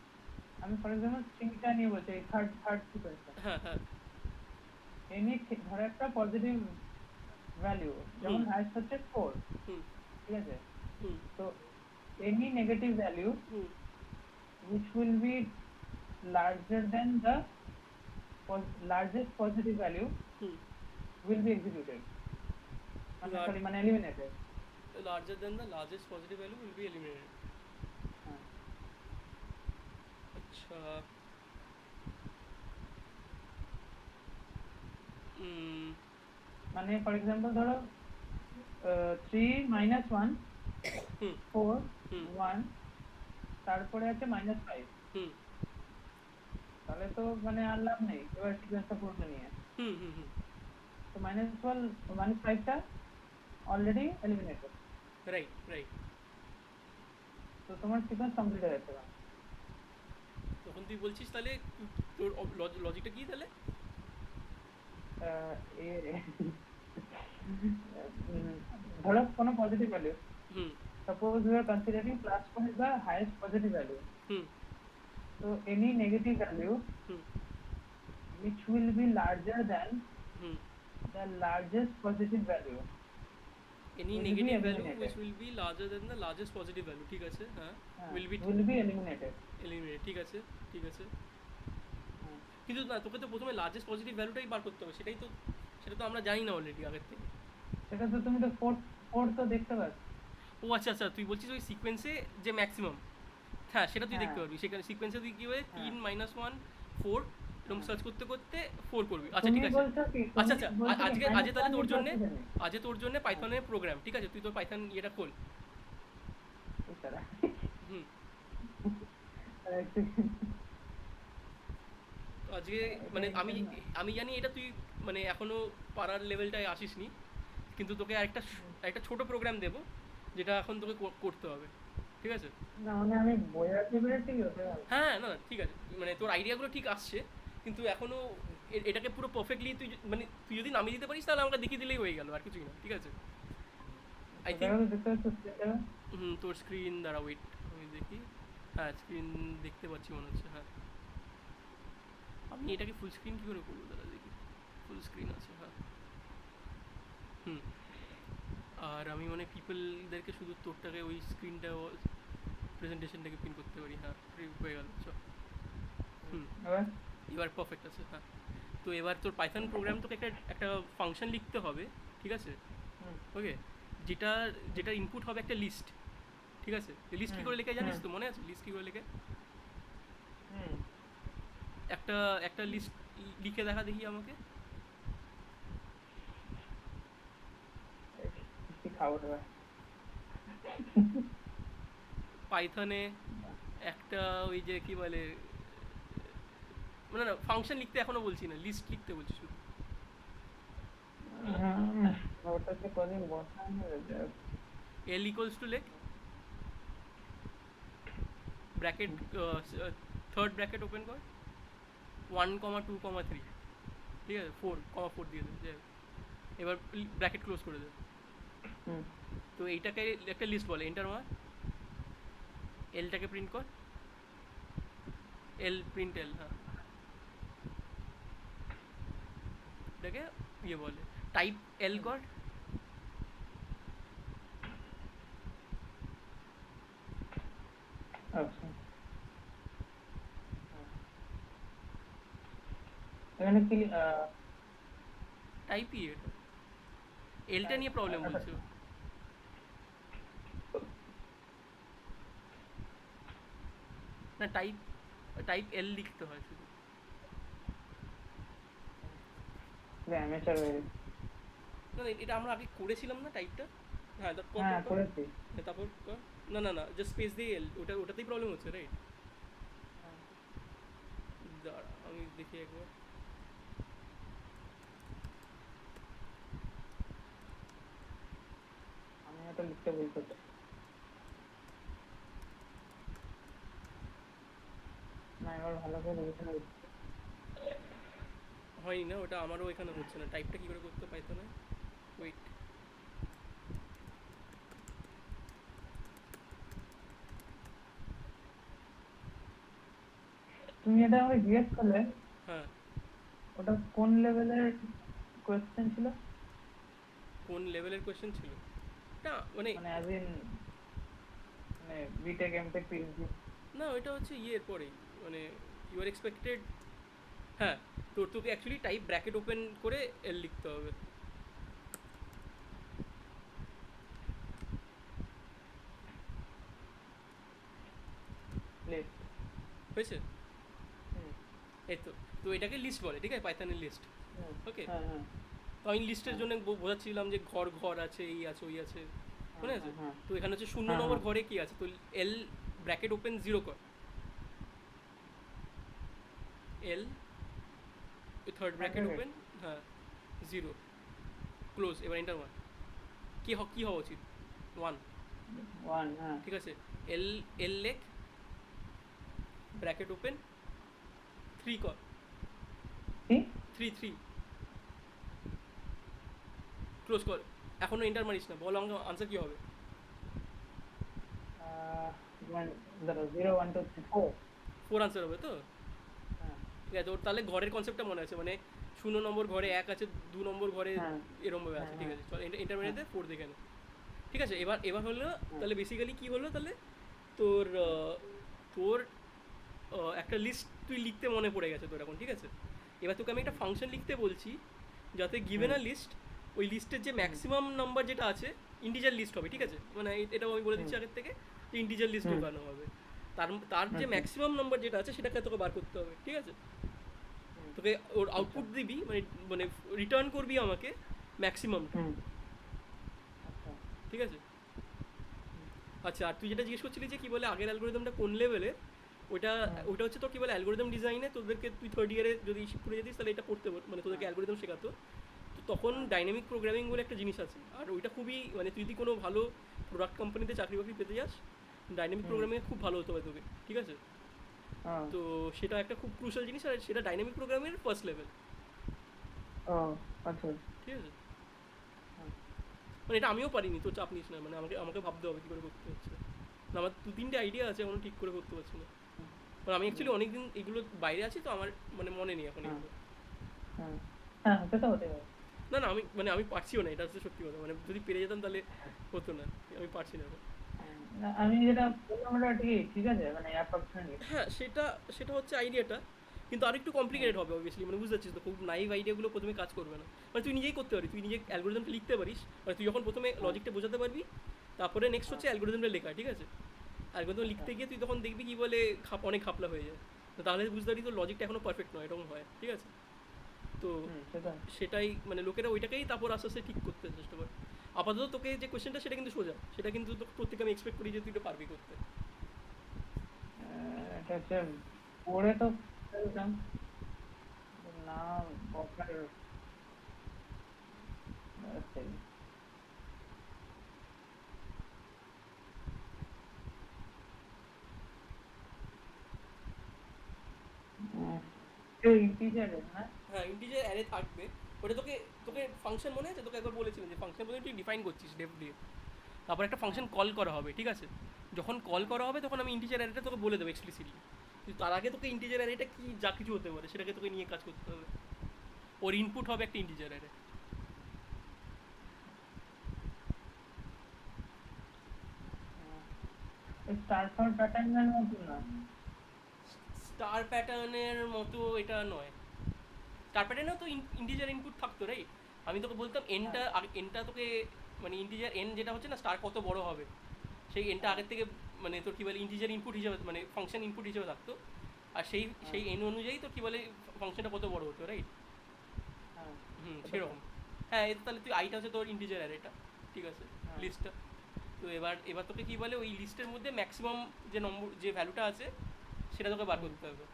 আমি ফর এক্সাম্পল স্ট্রিংটা নিয়ে বলছি, এই থার্ড থার্ড সিকোয়েন্সটা। হ্যাঁ হ্যাঁ। এনি, ধরো একটা পজিটিভ ভ্যালু, হুম যেমন হাইস্ট হচ্ছে 4, হুম ঠিক আছে? হুম তো any negative value hmm which will be larger than the largest positive value hmm. will be executed, মানে লার্জ সরি, মানে eliminated। Larger then the largest positive value will be eliminated. হ্যাঁ, আচ্ছা। উম, মানে ফর এক্সাম্পল ধরো 3 -1 হুম 4 হুম 1, তারপরে আছে -5, হুম তাহলে তো মানে আর লাভ নেই এবার সিকোয়েন্সটা পুরোটা নিয়ে। হুম হুম হুম। তো -12 -5টা অলরেডি এলিমিনেটেড, রাইট রাইট। তো তোমার সিকোয়েন্স কমপ্লিট হয়ে যাচ্ছে। তখন তুই বলছিস তাহলে তোর লজিকটা কি তাহলে? আহ, এ- ধরো কোনো positive value, hmm suppose we are considering +1 is the highest positive value, hmm so any negative value hmm which will be larger than hmm. the largest positive value any will be negative value which eliminated। Will be larger then the largest positive value, ঠিক আছে হ্যাঁ। Will be will be eliminated। Eliminate, ঠিক আছে ঠিক আছে। হ্যাঁ, কিন্তু না, তোকে তো প্রথমে লার্জেস্ট পজিটিভ ভ্যালুটাই বার করতে হবে, সেটাই তো, সেটা তো আমরা জানি না অলরেডি আগের থেকে। সেটা তো তুমি তো ফোর ফোর তো দেখতে পাচ্ছ। ও আচ্ছা আচ্ছা, তুই বলছিস ওই সিকোয়েন্সে যে ম্যাক্সিমাম, হ্যাঁ সেটা তুই হ্যাঁ দেখতে পারবি, সেখানে সিকোয়েন্সে তুই কী হয় হ্যাঁ 3 -1 4 এরকম হ্যাঁ। সার্চ করতে করতে 4 করবি, আচ্ছা তুমি ঠিক আছে। বলছো কি, আচ্ছা তুমি আচ্ছা, বলছো কি আজকে আজকে তাহলে -1 তোর is জন্যে, equal to। আজকে তোর জন্যে হ্যাঁ, পাইথনের প্রোগ্রাম, ঠিক আছে, তুই তোর পাইথন ইয়েটা খোল। এছাড়া হুম। একটু তো আজকে এটা মানে আমি ইন্টারনাল। আমি জানি এটা তুই মানে এখনও পাড়ার লেভেলটায় আসিসনি, কিন্তু তোকে একটা একটা ছোটো প্রোগ্রাম দেবো যেটা এখন তোকে করতে হবে, ঠিক আছে? না মানে আমি বোঝাতে পেরেছি কি ওটা ভালো। হ্যাঁ না না, ঠিক আছে, মানে তোর আইডিয়াগুলো ঠিক আসছে, কিন্তু এখনও এটাকে পুরো পারফেক্টলি তুই মানে তুই যদি নামিয়ে দিতে পারিস তাহলে আমাকে দেখিয়ে দিলেই হয়ে গেল, আর কিছুই না, ঠিক আছে? I think. দেখো তো, দেখতে পাচ্ছ স্ক্রিনটা? হুম, তোর স্ক্রিন দ্বারা ওয়েট আমি দেখি। হ্যাঁ স্ক্রিন দেখতে পাচ্ছি মনে হচ্ছে, হ্যাঁ। আমি এটাকে ফুল স্ক্রিন কী করে করবো দাদা, দেখি। ফুল স্ক্রিন আছে, হ্যাঁ। হুম। আর আমি মানে পিপলদেরকে শুধু তোরটাকে ওই স্ক্রিনটা প্রেজেন্টেশনটাকে পিন করতে পারি, হ্যাঁ হয়ে গেল চ। হুম। এবার এবার পারফেক্ট আছে, হ্যাঁ। তো এবার তোর পাইথন প্রোগ্রাম তোকে একটা একটা ফাংশন লিখতে হবে, ঠিক আছে? হুম ওকে। যেটা যেটা ইনপুট হবে একটা লিস্ট, ঠিক আছে? লিস্ট কী হুম করে লেখে জানিস হুম তো, মনে আছে লিস্ট কী করে লেখে? হুম। একটা একটা লিস্ট লিখে দেখা দেখি আমাকে। কি খাবো এবার? পাইথনে একটা ওই যে কি বলে, মানে না ফাংশন লিখতে এখনো বলছি না, লিস্ট লিখতে বলছি শুধু। ওটাতে কদিন বসা হয়ে যাবে। এল ইকুয়ালস টু লেখ ব্র্যাকেট, থার্ড ব্র্যাকেট ওপেন কর, 1,2,3, ঠিক আছে, 4,4 দিয়ে দে, যাই হোক। এবার ব্র্যাকেট ক্লোজ করে দে। হুম তো এইটাকে একটা লিস্ট বলে, এন্টার মার। এলটাকে প্রিন্ট কর, এল প্রিন্ট এল, হ্যাঁ। এটাকে ইয়ে বলে টাইপ এল কর, আচ্ছা, এখানে কি টাইপ ই এটা, এলটা নিয়ে প্রবলেম আচ্ছা, বলছে ও। না টাইপ, টাইপ এল লিখতে হয় শুধু। অ্যামেচার হয়ে গেছে। না না, এটা আমরা আগে করেছিলাম না টাইপটা। হ্যাঁ তারপর কর হ্যাঁ কর কর। করেছি। হ্যাঁ, তারপর কর। না না না, জাস্ট স্পেস দিয়ে এল, ওটাতেই প্রবলেম হচ্ছে রাইট। দাঁড়া আমি দেখি একবার। আমি এটা লিখতে বলতে চাই। না এবার ভালো করে লিখে নেব। হয়নি না ওটা, আমারও এখানে হচ্ছে না। টাইপটা কী করে করতে পাইতো না, ওয়েট। তুমি এটা আমাকে জিজ্ঞেস করলে, হ্যাঁ, ওটা কোন লেভেলের কোয়েশ্চেন ছিল? কোন লেভেলের কোয়েশ্চেন ছিল? না মানে, মানে অ্যাজ ইন মানে বিটেক এমটেক পিএইচডি। না ওইটা হচ্ছে ইয়ের পরেই, মানে ইউ আর এক্সপেক্টেড। হ্যাঁ, তোকে অ্যাকচুয়ালি টাইপ ব্র্যাকেট ওপেন করে এল লিখতে হবে। লিস্ট। হয়েছে? হুম এই তো। তো এটাকে লিস্ট বলে, ঠিক আছে, পাইথনের লিস্ট। হুম, ওকে, হ্যাঁ হ্যাঁ তো আমি লিস্টের হ্যাঁ জন্য বোঝাচ্ছিলাম যে ঘর ঘর আছে, এই আছে, ওই আছে, হ্যাঁ মনে আছে? হ্যাঁ হ্যাঁ তো এখানে হচ্ছে শূন্য হ্যাঁ নম্বর হ্যাঁ ঘরে কি আছে, তো এল ব্র্যাকেট ওপেন জিরো কর, এল থার্ড ব্র্যাকেট ব্র্যাকেট ওপেন, হ্যাঁ, জিরো, ক্লোজ, এবার এন্টার ওয়ান। কী হওয়া উচিত? ওয়ান। ওয়ান, হ্যাঁ। ঠিক আছে, এল এল লেখ ব্র্যাকেট ওপেন থ্রি কর, কি? থ্রি থ্রি, ক্লোজ কর। এখনও এন্টার মারিস না, বল আমাকে আনসার কী হবে? ধরো 0 1 2 3 4। ফোর আনসার হবে তো? হ্যাঁ ঠিক আছে, ওর তাহলে ঘরের কনসেপ্টটা মনে আছে, মানে শূন্য নম্বর ঘরে এক আছে, দু নম্বর ঘরে হ্যাঁ এরমভাবে হ্যাঁ আছে। ঠিক হ্যাঁ আছে, চল হ্যাঁ ইন্টারমিডিয়েটে ফোর দেখে নে। ঠিক আছে, এবার এবার হলো হ্যাঁ তাহলে বেসিক্যালি কী হলো তাহলে, তোর হ্যাঁ তোর একটা লিস্ট তুই লিখতে মনে পড়ে গেছে তোর এখন। ঠিক আছে, এবার তোকে আমি একটা ফাংশন লিখতে বলছি, যাতে গিভেন হুম আ লিস্ট, ওই লিস্টের যে হুম ম্যাক্সিমাম নাম্বার যেটা আছে ইন্টিজার লিস্ট হবে। ঠিক আছে, মানে এটাও আমি বলে হুম দিচ্ছি আগের থেকে, যে ইন্টিজার লিস্ট হুম, ঢোকানো হবে। তার তার যে আচ্ছা ম্যাক্সিমাম নাম্বার যেটা আছে সেটাকে তোকে বার করতে হবে। ঠিক আছে, হুম তোকে ওর আচ্ছা আউটপুট দিবি, মানে মানে রিটার্ন করবি আমাকে ম্যাক্সিমামটা। হুম আচ্ছা ঠিক আছে, হুম আচ্ছা, আর তুই যেটা জিজ্ঞেস করছিলি যে কী বলে আগের অ্যালগোরিদমটা কোন লেভেলে, ওটা হুম ওটা হচ্ছে তোর কী বলে অ্যালগোরিদম ডিজাইনে তোদেরকে, তুই থার্ড ইয়ারে যদি শিফট করে যেতিস তাহলে এটা পড়তে মানে তোদেরকে হ্যাঁ অ্যালগোরিদম শেখাতো। তো তখন হ্যাঁ ডাইনামিক প্রোগ্রামিং বলে একটা জিনিস আছে, আর ওইটা খুবই, মানে তুই যদি কোনো ভালো প্রোডাক্ট কোম্পানিতে চাকরি বাকরি পেতে যাস, ডাইনামিক হুম প্রোগ্রামিংয়ে খুব ভালো হতে হবে তোকে। ঠিক আছে, হ্যাঁ তো সেটা একটা খুব ক্রুশাল জিনিস, আর সেটা ডাইনামিক প্রোগ্রামের ফার্স্ট লেভেল। ও আচ্ছা ঠিক আছে, হ্যাঁ মানে এটা আমিও পারিনি, তো চাপ নিস না, মানে আমাকে আমাকে ভাবতে হবে কী করে করতে হচ্ছে। না, আমার দু তিনটে আইডিয়া আছে, এখনো ঠিক করে করতে পারছি না। হুম মানে আমি হুম, অ্যাকচুয়ালি অনেকদিন এগুলো বাইরে আছি, তো আমার মানে মনে নেই এখন হ্যাঁ এগুলো। হ্যাঁ হ্যাঁ হতে তো হতে পারে। না না, আমি মানে আমি পারছিও না, এটা হচ্ছে সত্যি কথা, মানে যদি পেরে যেতাম তাহলে হতো না, আমি পারছি না এখন। না, আমি যেটা বললাম ওটা ঠিক ঠিক আছে, মানে অ্যাপ্রক্সিমেটলি। হ্যাঁ, সেটা সেটা হচ্ছে আইডিয়াটা, কিন্তু আরেকটু হ্যাঁ কমপ্লিকেটেড হবে অবভিয়াসলি, মানে বুঝতে পারছিস তো, খুব নাইভ আইডিয়াগুলো প্রথমে কাজ করবে না। মানে তুই নিজেই করতে পারিস, তুই নিজে অ্যালগোরিদমটা লিখতে পারিস, মানে তুই যখন প্রথমে হ্যাঁ লজিকটা বোঝাতে পারবি, তারপরে নেক্সট হ্যাঁ হচ্ছে অ্যালগোরিদমটা লেখা। ঠিক আছে, অ্যালগোরিদম আচ্ছা লিখতে গিয়ে তুই তখন দেখবি কি বলে অনেক খাপলা হয়ে যায়, তো তাহলে বুঝতে পারি তোর লজিকটা এখনও পারফেক্ট নয়, এরকম হয়। ঠিক আছে, তো হুম সেটা সেটাই, মানে লোকেরা ওইটাকেই তারপর আস্তে আস্তে ঠিক করতে চেষ্টা করে। আপাতত তোকে যে কোয়েশ্চেনটা সেটা কিন্তু সোজা, সেটা কিন্তু প্রত্যেকে আমি এক্সপেক্ট করি যে তুই এটা পারবি করতে। এটা হচ্ছে পড়ে তো ফেলতাম, না বকার আছে। ইন্টিজার না? হ্যাঁ, ইন্টিজার অ্যারে থাকবে, ওটা তোকে তোকে ফাংশন মনে আছে, তোকে একবার বলেছিলাম যে ফাংশন বলে তুই ডিফাইন করছিস ডেফ দিয়ে, তারপর একটা ফাংশন হ্যাঁ কল করা হবে। ঠিক আছে, যখন কল হ্যাঁ করা হবে তখন আমি ইন্টিজার অ্যারেটা তোকে বলে দেবো এক্সপ্লিসিটলি, কিন্তু তার আগে তোকে ইন্টিজার অ্যারেটা কি যা কিছু হতে পারে সেটাকে তোকে নিয়ে কাজ করতে হবে। ওর ইনপুট হবে একটা ইন্টিজার অ্যারে। হ্যাঁ। স্টার ফর প্যাটার্নের মতো না। স্টার প্যাটার্নের মতো এটা নয়। স্টার প্যাটার্নেও তো ইন্টিজার ইনপুট থাকতো, রাইট? আমি তোকে বলতাম হ্যাঁ এনটা তোকে মানে ইন্টিজার এন যেটা হচ্ছে না, স্টার কত বড় হবে সেই এনটা হ্যাঁ আগের থেকে মানে তোর কি বলে ইন্টিজার ইনপুট হিসেবে মানে ফাংশন ইনপুট হিসেবে থাকতো। আর সেই হ্যাঁ সেই এন অনুযায়ী তোর কি বলে ফাংশনটা কত বড় হতো, রাইট? হ্যাঁ ওটা তো। সেরকম। হ্যাঁ, তাহলে তুই আইটা হচ্ছে তোর ইন্টিজার অ্যারেটা, ঠিক আছে, হ্যাঁ লিস্টটা। তো এবার এবার তোকে কি বলে ওই লিস্টের মধ্যে ম্যাক্সিমাম যে নম্বর যে ভ্যালুটা আছে সেটা তোকে বার হুম, করতে হবে।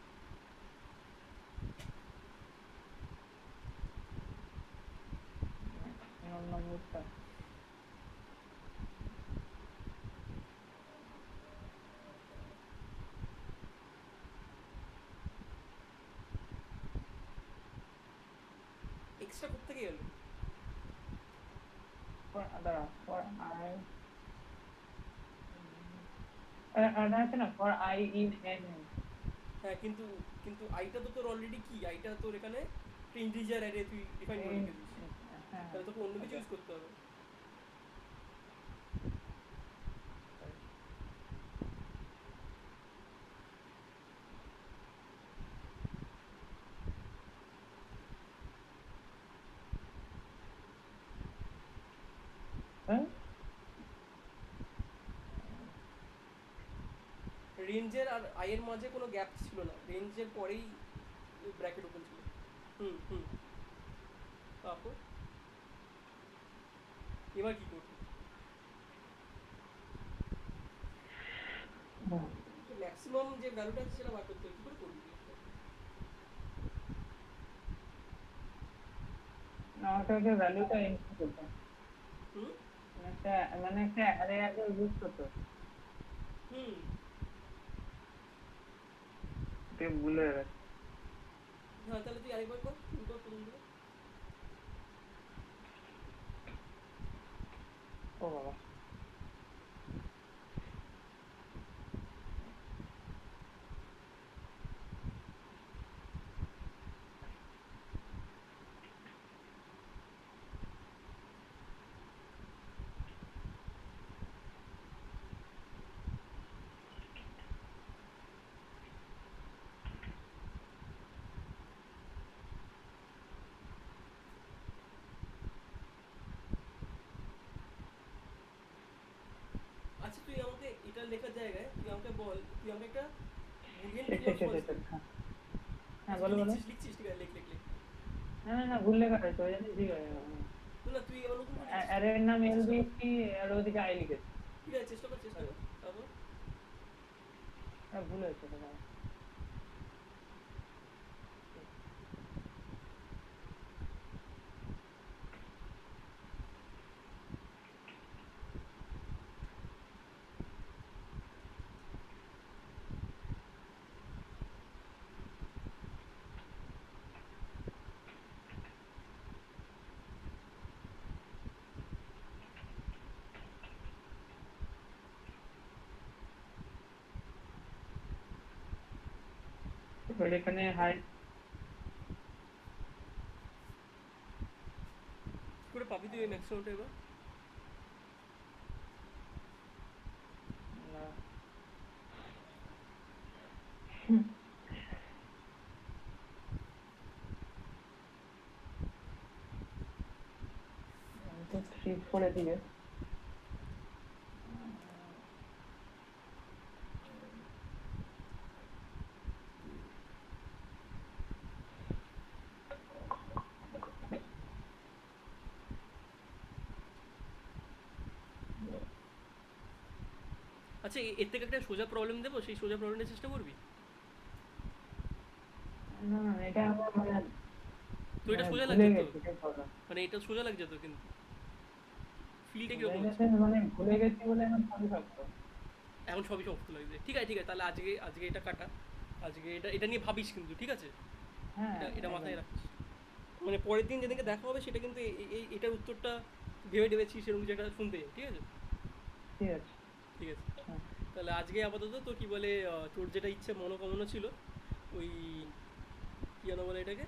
ম্যাক্সিমাম নম্বরটা। এক্সট্রা করতে গেল। দাঁড়া, ফর আই এটা আছে না, ফর আই ইন এন। হ্যাঁ, কিন্তু কিন্তু আইটা তো তোর অলরেডি কি, আইটা তোর এখানে ইন্টিজার অ্যারে তুই ডিফাইন করে রেখে দিস। হ্যাঁ তাহলে তোকে অন্য কিছু ওকে। ইউজ করতে হবে। হ্যাঁ রেঞ্জের আর আইয়ের মাঝে কোনো গ্যাপ ছিল না, রেঞ্জের পরেই ব্র্যাকেট ওপেন ছিল। হুম। তারপর এবার কি করবি? ম্যাক্সিমাম যে ভ্যালুটা আছে সেটা বার করতে হবে, কী করে করবি এটা? না, ওটাকে ভ্যালুটা ইনপুট করতে হয়। হুম মানে একটা অ্যারে আগে ইউজ করতে হয়। হুম ওটা ভুলে গেছে। হ্যাঁ, তাহলে তুই আরেকবার কর, শুরু কর প্রথম থেকে। ও বাবা, আচ্ছা, তুই আমাকে এটা লেখার জায়গায় তুই আমাকে বল, তুই আমাকে একটা বুলিয়ান শেষ ট্রু শেষ আর শেষ ফলস শেষ, দে। হ্যাঁ হ্যাঁ, আচ্ছা, তুই বলো বলো। লিখছিস, ঠিক আছে, লিখ। না না না, ভুল লেখা হয়েছে, ওই জন্য ঠিক আছে। না, তুই আবার নতুন করে লিখছিস কেন? অ্যারের নাম এল চেষ্টা কর। দিয়েছি, আর ওদিকে আই লিখেছি। ঠিক আছে, চেষ্টা কর। তারপর ভুল হয়েছে দাদা। এবার এখানে হাই। কী করে পাবি তুই ওই ম্যাক্সিমামটা এবার? তো থ্রি করে দিবে। আচ্ছা, এর থেকে একটা সোজা প্রবলেম দেবো, সেই সোজা প্রবলেমটা চেষ্টা করবি? না না, এটা আমার মানে তো এটা মানে সোজা ভুলে লাগছে তো? গেছি, এটাই প্রবলেম। মানে এটা সোজা লাগছে তো, কিন্তু ফিলটা ভুলে কীরকম হচ্ছে? গেছে মানে ভুলে গেছি বলে আমার সবই থাকতো। এখন সবই শক্ত লাগছে। ঠিক আছে, তাহলে আজকে এটা কাটা। আজকে এটা নিয়ে ভাবিস কিন্তু, ঠিক আছে? হ্যাঁ এটা একদম। মাথায় রাখিস। মানে পরের দিন যেদিনকে দেখা হবে সেটা কিন্তু এটার উত্তরটা ভেবে ভেবেছি সেরকম কিছু একটা শুনতে চাই, ঠিক আছে? ঠিক আছে। ঠিক আছে। হ্যাঁ তাহলে আজকে আপাতত তো কি বলে তোর যেটা ইচ্ছে মনোকামনা ছিল, ওই কী যেন বলে এটাকে,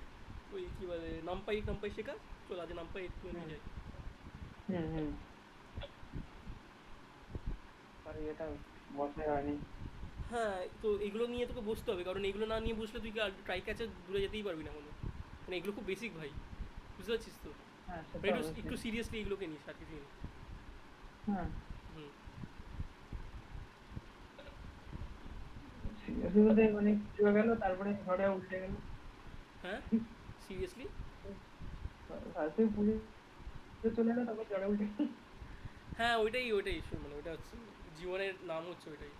ওই কী বলে নামপাই শেখা। চল আজ নামপাই একটু নিয়ে হুম যাই। হুম হুম। সরি, এটা বসাই হয়নি। হ্যাঁ, তো এগুলো নিয়ে তোকে বসতে হবে, কারণ এগুলো না নিয়ে বসলে তুই ট্রাই ক্যাচে দূরে যেতেই পারবি না কোনো। মানে এগুলো খুব বেসিক ভাই, বুঝতে পারছিস তো? হ্যাঁ সে মানে তো একটু একটু অবশ্যই। সিরিয়াসলি এগুলোকে নিস আর কিছু না। হ্যাঁ হুম। সিরিয়াসলি বলতে মানে কিছু হয়ে গেল তারপরে ঝড়ে উল্টে গেল। হ্যাঁ, সিরিয়াসলি। ফার্স্টে পুলিশে চলে এলো তারপর ঝড়ে উল্টে গেল। হ্যাঁ, ওইটাই ওইটাই মানে ওইটা হচ্ছে জীবনের নাম হচ্ছে ওইটাই।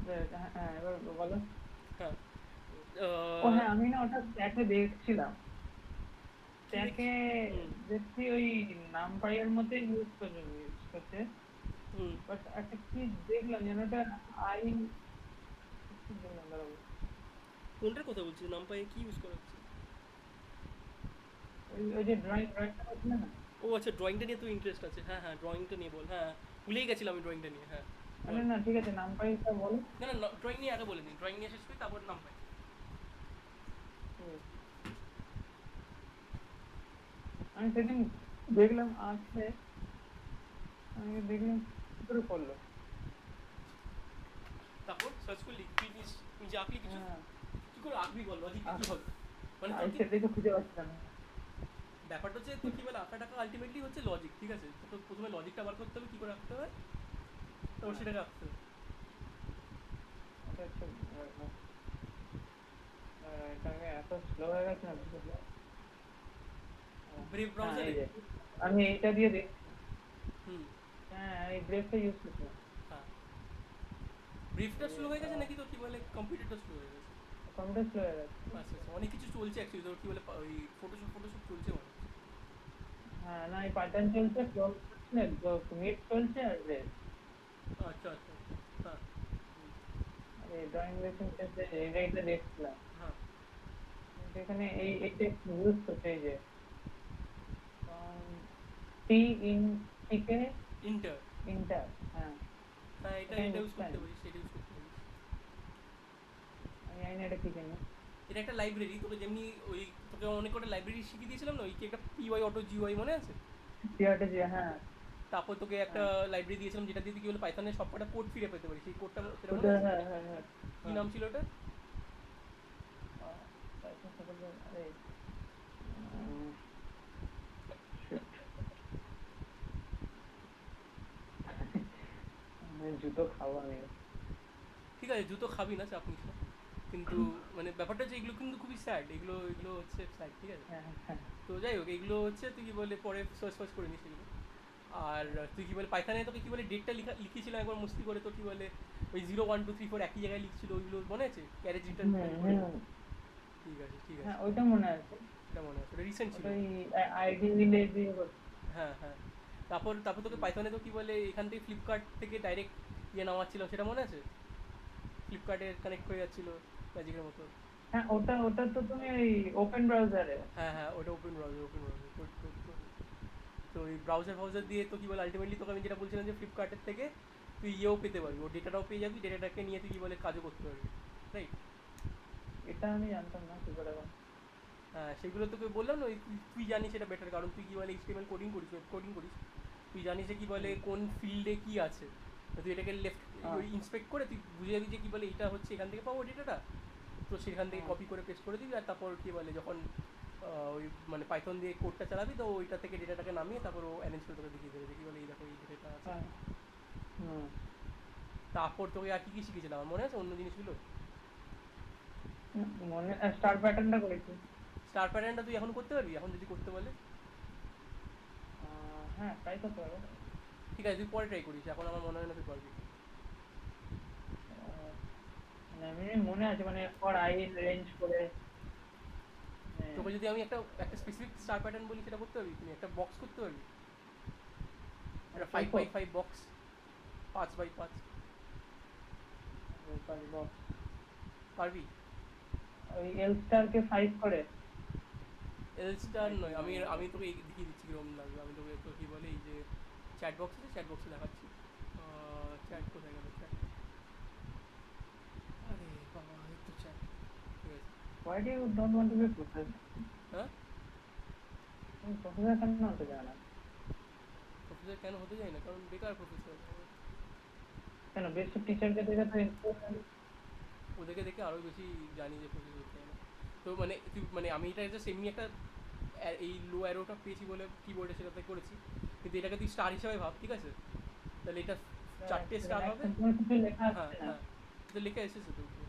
হ্যাঁ হ্যাঁ, এবার বলো। হ্যাঁ। ও হ্যাঁ, আমি না ওটা স্ট্যাকে দেখছিলাম। কি স্ট্যাকে দেখছি? হুম। দেখছি ওই নামপাইয়ের মধ্যে ইউজ করছে। হুম। বাট একটা কি দেখলাম যেন ওটা আই কি দেখলাম দাঁড়াবো। কোনটার কথা বলছিস? নাম পায়ে কি ইউজ করা হচ্ছে? ওই ওই যে ড্রয়িংটা করছিলে না। ও আচ্ছা, ড্রয়িংটা নিয়ে তো ইন্টারেস্ট আছে। হ্যাঁ হ্যাঁ, ড্রয়িংটা নিয়ে বল। হ্যাঁ, ভুলেই গেছিলাম আমি ড্রয়িংটা নিয়ে। হ্যাঁ, মানে বল। না ঠিক আছে, নামপাইটা বলো। না না, ড্রয়িং নিয়ে আগে বলে নিই, ড্রয়িং নিয়ে শেষ করি তারপর নাম পাই। ঠিক আছে। আমি সেদিন দেখলাম আসলে, আমি দেখলাম কি করে করলো। তারপর সার্চ করলি, তুই নিজে আঁকলি কিছু? হ্যাঁ কি করে আঁকবি বল, লজিক কি হবে? মানে আমি তোর কি সেটাই তো খুঁজে পাচ্ছিলাম না। ব্যাপারটা হচ্ছে, তোর কি বলে আঁকা টাকা আলটিমেটলি হচ্ছে লজিক, ঠিক আছে? তো তোর প্রথমে লজিকটা বার করতে হবে, কী করে আঁকতে হয়, তারপর হ্যাঁ সেটাকে আঁকতে হবে। এটা হচ্ছে এটা আমি এত স্লো হয়ে গেছে না বুঝতে পারলাম। ব্রেভ হ্যাঁ এই ব্রাউজারে। যে আমি এইটা দিয়ে দেখছি। হুম। হ্যাঁ এই ব্রেকটা ইউজ করছিলাম। হ্যাঁ, ব্রিফটা এই স্লো হয়ে গেছে নাকি তোর কি বলে কম্পিউটারটা স্লো হয়ে গেছে? কম্পিউটার স্লো হয়ে গেছে। আচ্ছা আচ্ছা, অনেক কিছু চলছে অ্যাকচুয়ালি তোর কি বলে ওই ফটোশপ ফটোশপ চলছে মনে হচ্ছে। হ্যাঁ না, এই পাইথন চলছে, ফ্লোর চলছে, মিট চলছে আর ব্রেক। আচ্ছা আচ্ছা আচ্ছা। হ্যাঁ। আর এই ড্রয়িং লেসন চলছে, এইটা দেখছিলাম। হ্যাঁ। কিন্তু এখানে এইটা ইউজ করছে এই যে টি ইন টিকে ইন্টার। ইন্টার। হ্যাঁ হ্যাঁ, এটা এটা আমি এটা ইউজ বুঝতে করতে পারিনি। পারিস, এটা ইউজ করতে পারিস। আমি জানি না এটা কি জানি। এটা একটা লাইব্রেরি, তোকে যেমনি ওই তোকে অনেক কটা লাইব্রেরি শিখিয়ে দিয়েছিলাম না, ওই কি একটা পিওয়াই অটো জিওয়াই মনে আছে? টিআরটি জি হ্যাঁ। তারপর তোকে একটা হ্যাঁ লাইব্রেরি দিয়েছিলাম যেটা দিয়ে তুই কি বলে পাইথনের সবকটা কোড ফিরে পেতে পারিস, সেই কোডটা সেটা মনে ওটা আছে? হ্যাঁ হ্যাঁ হ্যাঁ কি হ্যাঁ। নাম ছিল ওটা? পাইথন সাপোর্ট আরে উম, shit, আমি জুতো খাবো আমি। ঠিক আছে, জুতো খাবি না, চাপ নিস না। কিন্তু মানে ব্যাপারটা হচ্ছে এগুলো কিন্তু খুবই স্যাড, এগুলো এগুলো হচ্ছে স্যাড, ঠিক আছে? হ্যাঁ হ্যাঁ তো যাই হোক, এগুলো হচ্ছে তুই কি বলে পরে সার্চ ফার্চ করে নিস এগুলো। আর তুই কি বলে পাইথানে তোকে কি বলে ডেটটা লিখেছিলাম একবার মস্তি করে, তো কি বলে ওই 0 1 2 3 4 একই জায়গায় লিখছিল, ওইগুলো মনে আছে? ক্যারেজ রিটার্ন হুম রিটার্ন করে। হুম। ঠিক আছে ঠিক হ্যাঁ আছে। ওইটা মনে আছে। এটা মনে আছে, ওটা রিসেন্ট ছিল। ওটা ওই আইডি দিলে দিয়ে করতে। হ্যাঁ হ্যাঁ। তারপর তারপর তোকে পাইথনে তো কি বলে এখান থেকে ফ্লিপকার্ট থেকে ডাইরেক্ট ইয়ে নেওয়াচ্ছিল, সেটা মনে আছে? ফ্লিপকার্টে কানেক্ট হয়ে যাচ্ছিল ম্যাজিকের মতো। হ্যাঁ ওটা ওটা তো তুমি ওই ওপেন ব্রাউজারে। হ্যাঁ হ্যাঁ, ওটা ওপেন ব্রাউজার, ওপেন ব্রাউজার। তো এই ব্রাউজার ফাউজার দিয়ে তো কি বলে আলটিমেটলি তোকে আমি যেটা বলছিলাম যে ফ্লিপকার্টের থেকে তুই ইয়েও পেতে পারবি, ও ডেটাটাও পেয়ে যাবি, ডেটাটাকে নিয়ে তুই কি বলে কাজও করতে পারবি, রাইট? এটা আমি জানতাম না কি করে এখন। হ্যাঁ, সেগুলো তোকে বললাম না, ওই তুই জানিস সেটা বেটার, কারণ তুই কি বলে এইচটিএমএল কোডিং করিস, ওয়েব কোডিং করিস। তুই জানিস যে কি বলে হুম, কোন ফিল্ডে কি আছে। তো তুই এটাকে লেফট হ্যাঁ ওই ইন্সপেক্ট করে তুই বুঝে যাবি যে কি বলে এটা হচ্ছে এখান থেকে পাবো ডেটাটা। তো সেখান থেকে হ্যাঁ কপি করে পেস্ট করে দিবি, আর তারপর কি বলে যখন ওই মানে পাইথন দিয়ে কোডটা চালাবি, তো ওইটা থেকে ডেটাটাকে নামিয়ে তারপর ও অ্যারেঞ্জ করে তোকে দেখিয়ে দেবে যে কি বলে এই দেখো এই ডেটা আছে। হ্যাঁ হুম। তারপর তোকে আর কি কি শিখেছিলাম আমার মনে আছে অন্য জিনিসগুলো? মনে স্টার প্যাটার্নটা করেছি। স্টার প্যাটার্নটা তুই এখন করতে পারবি, এখন যদি করতে বলে? হ্যাঁ ট্রাই করতে পারো। ঠিক আছে, তুই পরে ট্রাই করিস, এখন আমার মনে হয় না তুই পারবি। আহ, মানে আমি মনে আছে মানে ফর আই রেঞ্জ করে মানে। তোকে যদি আমি একটা একটা স্পেসিফিক স্টার প্যাটার্ন বলি, সেটা করতে পারবি? তুমি একটা বক্স করতে পারবি, একটা ফাইভ করবো by five box, 5 by 5। Box পারবি? ওই এল স্টার কে 5 করে। এল স্টার নাকি নয়, আমি মানে আমি তোকে দেখিয়ে দিচ্ছি কিরকম লাগবে। আমি তোকে তো কী বলে এই যে চ্যাট বক্স আছে, চ্যাট বক্সে দেখাচ্ছি। চ্যাট কোথায় গেল চ্যাট? আরে বাবা, একটু চ্যাট। ঠিক আছে। why do you don't want to be professor? হ্যাঁ, তুমি প্রফেসর কেন হতে চাও না? প্রফেসর কেন হতে চাই না? কারণ বেকার প্রফেসর। কেন বেস্ট টিচারকে দেখে তো inspiration ওদেরকে দেখে আরও বেশি জানি যে প্রফেসর হতে চাই না। তো মানে তুই মানে আমি এটা জাস্ট এমনি একটা এই লো অ্যারোটা পেয়েছি বলে কিবোর্ডে সেটাতে করেছি, কিন্তু এটাকে তুই স্টার হিসাবে ভাব, ঠিক আছে? তাহলে এটা 4টে স্টার হবে। কোনো কিছু লেখা হ্যাঁ আসছে না। হ্যাঁ, তো লেখা এসেছে তো উপরে।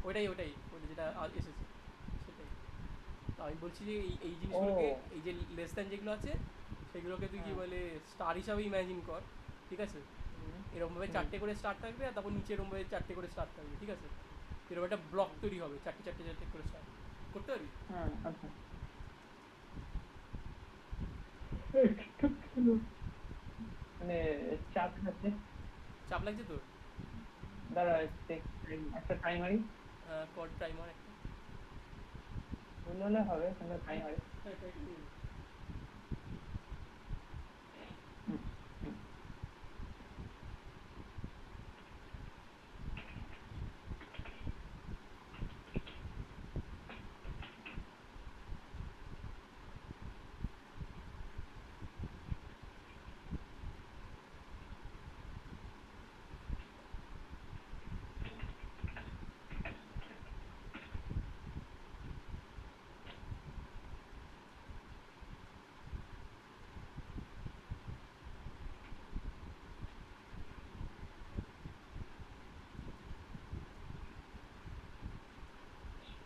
ওটাই ওটাই ওটা যেটা এসেছে সেটাই। তো আমি বলছি যে এই জিনিসগুলোকে, ও এই যে লেস দ্যান যেগুলো আছে সেগুলোকে তুই কি হ্যাঁ। বলে স্টার হিসাবে ইমাজিন কর, ঠিক আছে? এরকমভাবে 4টে করে স্টার থাকবে, আর তারপর নিচে এরকমভাবে 4টে করে স্টার থাকবে, ঠিক আছে? এরকম একটা ব্লক তৈরি হবে, 4টে করে স্টার করতে পারবি? হ্যাঁ আচ্ছা মানে চাপ আছে। চাপ লাগছে তোর? দাঁড়া একটা প্রাইমারি কর টাইমার একটা। ভুল হলে হবে কিন্তু প্রাইমারি হ্যাঁ, try করে নে।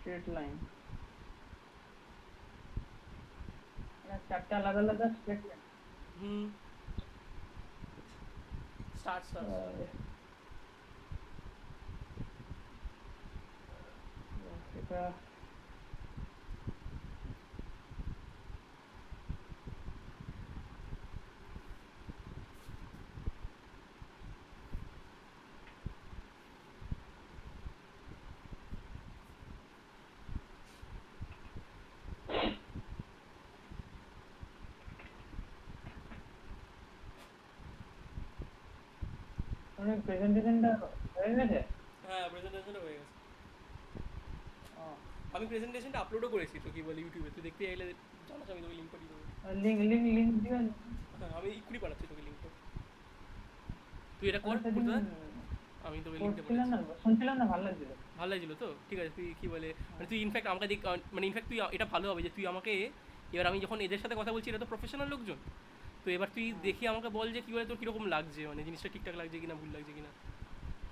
স্ট্রেট লাইন চারটা আলাদা আলাদা স্ট্রেট লাইন হুম, স্টার স্টার। এটা মানে প্রেজেন্টেশনটা হয়ে গেছে। হ্যাঁ, প্রেজেন্টেশনটা হয়ে গেছে। ও আমি প্রেজেন্টেশনটা আপলোডও করেছি তো কি বলে ইউটিউবে, তুই দেখতে চাইলে জানাস, আমি তোকে লিঙ্ক পাঠিয়ে দেবো। লিঙ্ক দিবেন। হ্যাঁ, আমি এক্ষুনি পাঠাচ্ছি তোকে লিঙ্কটা। তুই এটা কর আমি সেদিন বুঝতে পার, আমি তোকে লিঙ্কটা করছিলাম পাঠাচ্ছি। না শুনছিলাম না ভালো লাগছিল। ভালো লাগছিলো তো? ঠিক আছে, তুই কি বলে মানে তুই ইনফ্যাক্ট আমাকে দেখ, মানে ইনফ্যাক্ট তুই এটা ভালো হবে যে তুই আমাকে, এবার আমি যখন এদের সাথে কথা বলছি এরা তো প্রফেশনাল লোকজন, তো এবার তুই হ্যাঁ, দেখে আমাকে বল যে কী বলে তোর কীরকম লাগছে, মানে জিনিসটা ঠিকঠাক লাগছে কিনা ভুল লাগছে কিনা,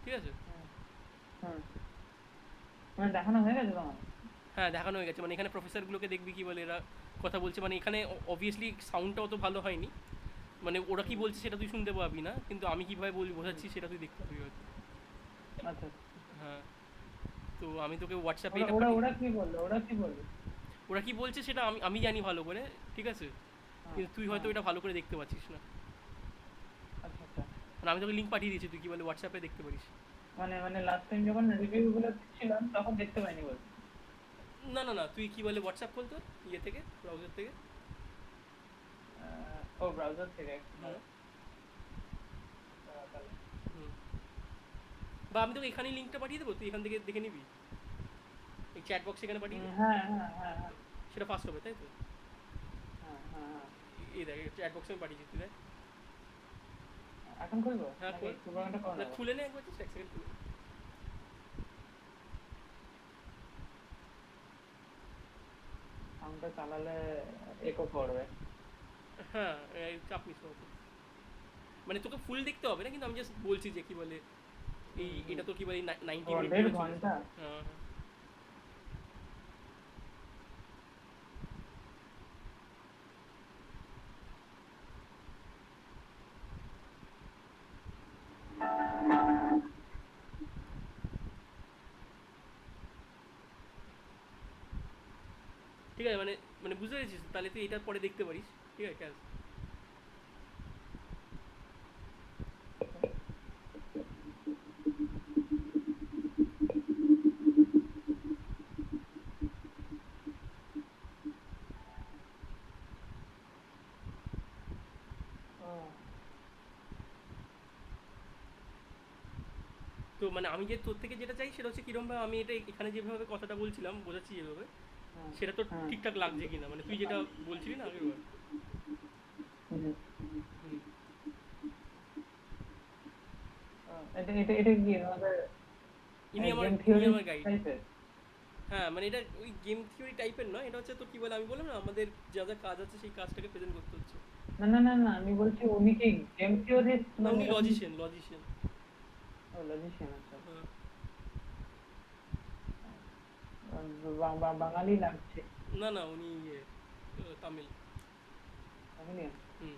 ঠিক আছে? হ্যাঁ, হ্যাঁ। মানে দেখানো হয়ে গেছে তোমার? হ্যাঁ, দেখানো হয়ে গেছে, মানে এখানে প্রফেসরগুলোকে দেখবি কী বলে এরা কথা বলছে, মানে এখানে অবভিয়াসলি সাউন্ডটা অত ভালো হয়নি, মানে ওরা কী বলছে সেটা তুই শুনতে পাবি না, কিন্তু আমি কীভাবে বোঝাচ্ছি সেটা তুই দেখতে পাবি হয়তো। আচ্ছা হ্যাঁ, তো আমি তোকে হোয়াটসঅ্যাপে ওরা এটা ওরা পাঠিয়ে, ওরা কি বললো ওরা কি বললো? ওরা কী বলছে সেটা আমি আমি জানি ভালো করে, ঠিক আছে? হ্যাঁ, কিন্তু তুই হয়তো হ্যাঁ। এটা ভালো করে দেখতে পাচ্ছিস না। আচ্ছা আচ্ছা মানে আমি তোকে লিঙ্ক পাঠিয়ে দিয়েছি, তুই কী বলে হোয়াটসঅ্যাপে দেখতে পারিস। মানে মানে লাস্ট টাইম যখন রিভিউ গুলো দিচ্ছিলাম তখন দেখতে পাইনি বল। না না না, তুই কী বলে হোয়াটসঅ্যাপ খোল তোর ইয়ে থেকে, ব্রাউজার থেকে। ও ব্রাউজার থেকে হুম তাহলে। হুম। বা আমি তোকে এখানেই লিঙ্কটা পাঠিয়ে দেবো, তুই এখান থেকে দেখে নিবি, এই চ্যাট বক্স এখানে পাঠিয়ে দে। হ্যাঁ হ্যাঁ হ্যাঁ হ্যাঁ সেটা ফার্স্ট হবে, তাই তো? হ্যাঁ হ্যাঁ হ্যাঁ। এই দেখ চ্যাট বক্সে আমি পাঠিয়েছি, তুই দেখ। এখন খুলবো হ্যাঁ, নাকি খোল। প্রোগ্রামটা করে না, নেবো? খুলে নে একবার, just এক সেকেন্ড খুলে নে। সাউন্ডটা চালালে একো করবে। হ্যাঁ, এই চাপ নিস না অত। মানে তোকে ফুল দেখতে হবে না, কিন্তু আমি জাস্ট বলছি যে কী বলে এই এটা তো কী বলে 90 মিনিট 1.5 ধরে চলেছে। ঘন্টা। হ্যাঁ হ্যাঁ। ঠিক আছে, মানে মানে বুঝতে পেরেছিস, তাহলে তুই এটা পরে দেখতে পারিস, ঠিক আছে ক্যাশ। ও তো মানে আমি যে তোর থেকে যেটা চাই সেটা হচ্ছে কীরকমভাবে আমি এটা এখানে যেভাবে কথাটা বলছিলাম বোঝাচ্ছি যেভাবে, হ্যাঁ সেটা তো হ্যাঁ ঠিকঠাক লাগছে কিনা, মানে তুই যেটা বলছিলি না আগের বার। হুম। হুম। এটা এটা কি আমাদের ইনি গেম আমার থিওরি আমার গাইড। টাইপের? হ্যাঁ মানে এটা ওই গেম থিওরি টাইপের নয়, এটা হচ্ছে তোর কি বলে আমি বললাম না আমাদের যা যা কাজ আছে সেই কাজটাকে প্রেজেন্ট করতে হচ্ছে। না না না না, আমি বলছি উনি কি গেম থিওরিস্ট না মানে উনি এরকম? লজিশিয়ান লজিশিয়ান। ও লজিশিয়ান, আচ্ছা। হ্যাঁ। বাঙালি লাগছে। না না উনি ইয়ে তামিল। তামিলিয়ান? হুম।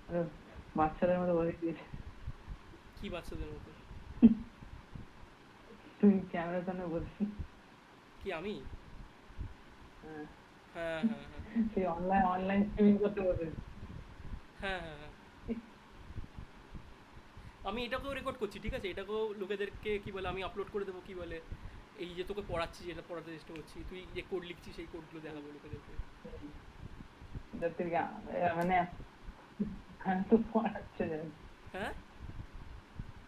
আরে বাচ্চাদের মতো বলে দিয়েছে। কি বাচ্চাদের মতো? তুই ক্যামেরার সামনে বলছিস। কি আমি? হ্যাঁ, হ্যাঁ হ্যাঁ হ্যাঁ সেই অনলাইন অনলাইন স্ট্রিমিং করতে বলছিস। হ্যাঁ হ্যাঁ হ্যাঁ। আমি এটাকেও রেকর্ড করছি ঠিক আছে, এটাকেও লোকেদেরকে কি বলে আমি আপলোড করে দেবো কি বলে এই যে তোকে পড়াচ্ছি যেটা পড়াতে চেষ্টা করছি, তুই যে কোড লিখছিস সেই কোডগুলো দেখাবো লোকেদেরকে। যাতে মানে আমি তো পড়াচ্ছে জানি, হ্যাঁ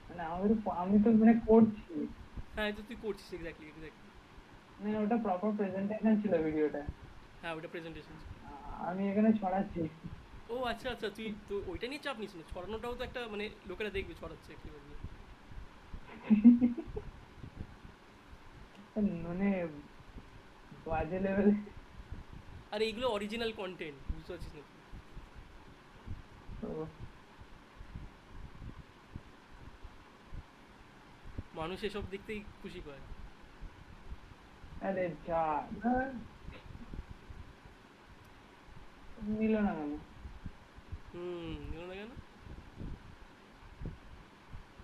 মানে আমি তো মানে করছি, হ্যাঁ এই তো তুই করছিস এক্স্যাক্টলি এক্স্যাক্টলি। মানে ওটা প্রপার প্রেজেন্টেশন ছিল ভিডিওটা, হ্যাঁ ওটা প্রেজেন্টেশন। আমি এখানে ছড়াচ্ছি। ও আচ্ছা আচ্ছা, তুই তো ওইটা নিয়ে চাপ নিস না, ছড়ানোটাও তো একটা মানে লোকেরা দেখবে ছড়াচ্ছে কি বলবি। মানে বাজে লেভেলে। আর এইগুলো অরিজিনাল কন্টেন্ট বুঝতে পারছিস না তুই? মানুষ এসব দেখতেই খুশি পায়। আরে যা নিল না কেন? জানো না কেন?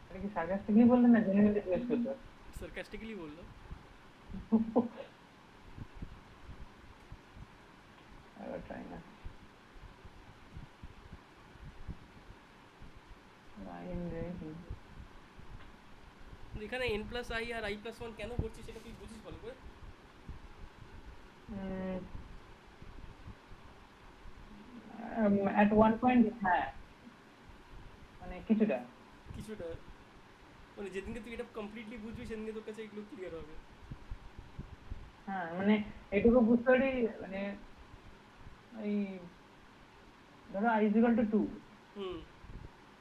এটা কি সার্কাস্টিকলি বললেন না জেনুইনলি জিজ্ঞেস করতো? সার্কাস্টিক্যালি বললো। এবার ট্রাই না। লাইন রে। এখানে n প্লাস আই আর i প্লাস ওয়ান কেন করছিস সেটা তুই বুঝিস ভালো করে? at one point হ্যাঁ, মানে কিছুটা। কিছুটা মানে যেদিনকে তুই এটা কমপ্লিটলি বুঝবি সেদিনকে তোর কাছে এগুলো ক্লিয়ার হবে। হ্যাঁ মানে এটুকু বুঝতে পারি, মানে ওই ধরো i is equal to 2, হুম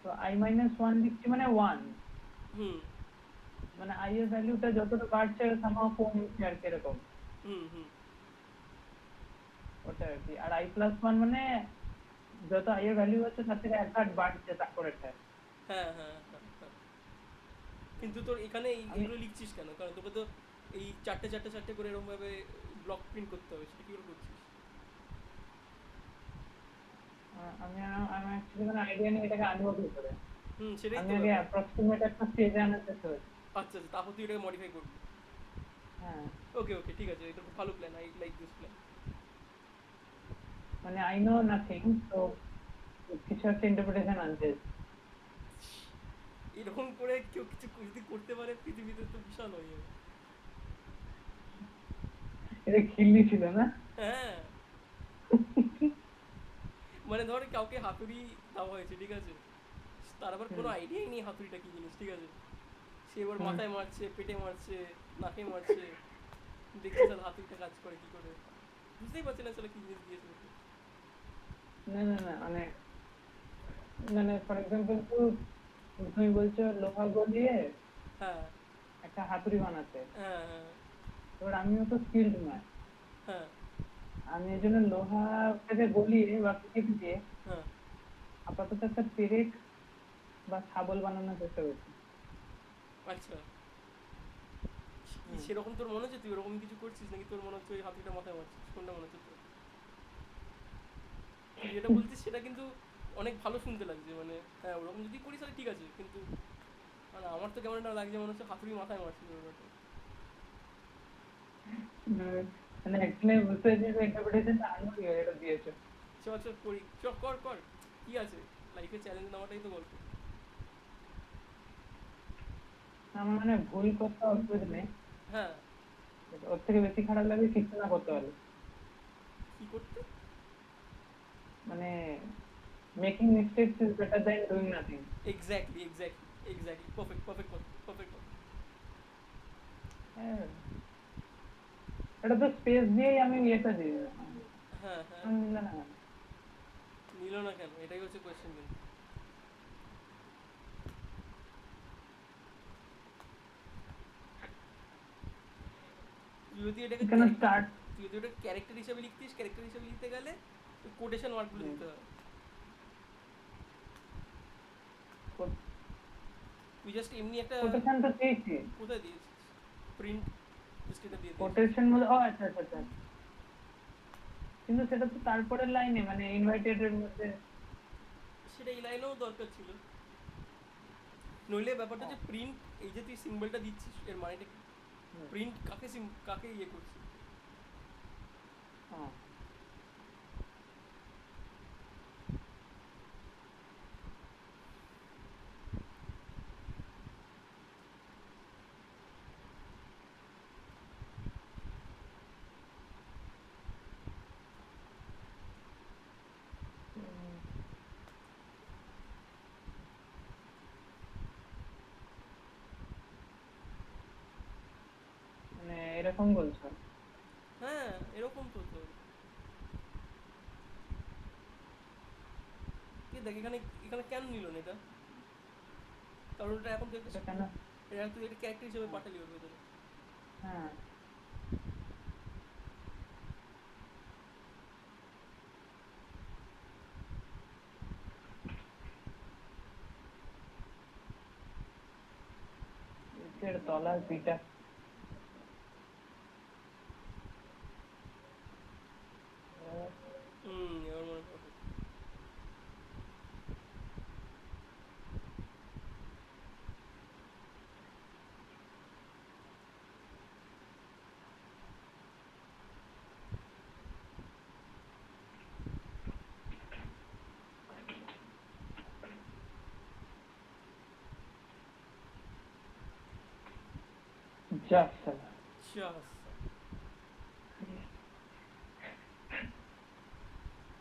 তো i minus 1 দিচ্ছি মানে 1, হুম মানে i এর ভ্যালুটা যতটা বাড়ছে somehow কমছে আর কি, এরকম হুম হুম। ওটা আর কি। আর i plus 1 মানে যত i এর ভ্যালু হচ্ছে তার থেকে এক হাত বাড়ছে তারপরেরটা। হ্যাঁ হ্যাঁ হ্যাঁ হ্যাঁ। কিন্তু তোর এখানে আমি এইগুলো লিখছিস কেন? কারণ তোকে তো এই চারটে চারটে চারটে করে এরকম ভাবে ব্লক প্রিন্ট করতে হবে, সেটা কি করে করছিস? আমি আমি অ্যাকচুয়ালি মানে আইডিয়া নিয়ে এটাকে আনবো কি করে। সেটাই আমি তো আগে ব্যাপার। অ্যাপ্রক্সিমেট একটা স্টেজে আনার চেষ্টা করছি। আচ্ছা আচ্ছা, তারপর তুই এটাকে মডিফাই করবি। হ্যাঁ ওকে ওকে ঠিক আছে, এটা খুব ভালো plan, I like this plan. মানে আই নো নাথিং, তো কিছু একটা ইন্টারপ্রিটেশন আনতে। এরকম করে কেউ কিছু যদি করতে পারে পৃথিবীতে তো বিশাল হয়ে যাবে। এটা খিল্লি ছিল না? হ্যাঁ মানে ধর কাউকে হাতুড়ি দেওয়া হয়েছে ঠিক আছে, তার আবার কোনো আইডিয়াই নেই হাতুড়িটা কি জিনিস ঠিক আছে, সে এবার হুম। মাথায় মারছে, পেটে মারছে, নাকে মারছে, দেখছে স্যার হাতুড়িটা কাজ করে কি করে, বুঝতেই পারছে না স্যার কি জিনিস দিয়েছে ওকে। না না না, মানে মানে ফর এক্সাম্পল তুমি বলছো লোহা গলিয়ে হ্যাঁ একটা হাতুড়ি বানাতে, হ্যাঁ হ্যাঁ এবার আমিও তো স্কিল্ড নয়, হ্যাঁ আমি এই জন্য লোহাটাকে গলিয়ে বা কেটে দিয়ে হ্যাঁ। আপাতত একটা পেরেক বা শাবল বানানোর চেষ্টা করছি। আচ্ছা, কি সেরকম তোর মনে হচ্ছে তুই ওরকম কিছু করছিস নাকি তোর মনে হচ্ছে ওই হাতুড়িটা মাথায় মারছিস, কোনটা মনে হচ্ছে তোর? তুই যেটা বলছিস সেটা কিন্তু অনেক ভালো শুনতে লাগছে, মানে হ্যাঁ ওরকম যদি করিস তাহলে ঠিক আছে, কিন্তু মানে আমার তো কেমন একটা লাগছে মনে হচ্ছে হাতুড়ি মাথায় মারছিস ব্যাপারটা। মানে অ্যাকচুয়ালি বুঝতে পারছি যে ইন্টারপ্রিটেশনটা আনবো কি করে, এটা দিয়েছো। চ চ করি চ, কর কর, কি আছে, লাইফে চ্যালেঞ্জ নেওয়াটাই তো গল্প। আমার মানে ভুল করতে অসুবিধা নেই, হ্যাঁ। but ওর থেকে বেশি খারাপ লাগে কিছু না করতে পারলে। কি করতে? মানে making mistakes is better than doing nothing. Exactly exactly exactly, perfect perfect perfect. হ্যাঁ, এটা তো স্পেস দিয়েই আমি ইয়েটা দিই। হ্যাঁ হ্যাঁ না না, না কেন, এটাই হচ্ছে কোয়েশ্চেন। কিন্তু তুই যদি এটাকে কেন স্টার্ট তুই যদি ওটা ক্যারেক্টার হিসেবে লিখতিস, ক্যারেক্টার হিসেবে লিখতে গেলে কোটেশন ওয়ার্ডগুলো দিতে হয়। তুই জাস্ট এমনি একটা কোটেশন তো দিয়েছি। কোথায় দিয়েছিস প্রিন্ট, জাস্ট এটা দিয়ে দিয়েছিস। কোটেশন মধ্যে আচ্ছা আচ্ছা আচ্ছা, কিন্তু সেটা তো তারপরের লাইনে মানে ইনভাইটেড এর মধ্যে। সেটা এই লাইনেও দরকার ছিল, নইলে ব্যাপারটা ও, যে প্রিন্ট, এই যে তুই সিম্বলটা দিচ্ছিস এর মানেটা কি? হুম, প্রিন্ট কাকে কাকে ইয়ে করছিস? হ্যাঁ। উম, মানে এরকম বলছো? হ্যাঁ এরকম তো তো কি দেখ এখানে, এখানে কেন নিল না এটা? কারণ এটা এখন তুই এটা কেন? এটা তুই একটা ক্যারেক্টার হিসেবে হ্যাঁ, পাঠালি ওর ভেতরে। হ্যাঁ, নিচের তলার পিটা। এবার মনে পড়ে। যা সালা। চাস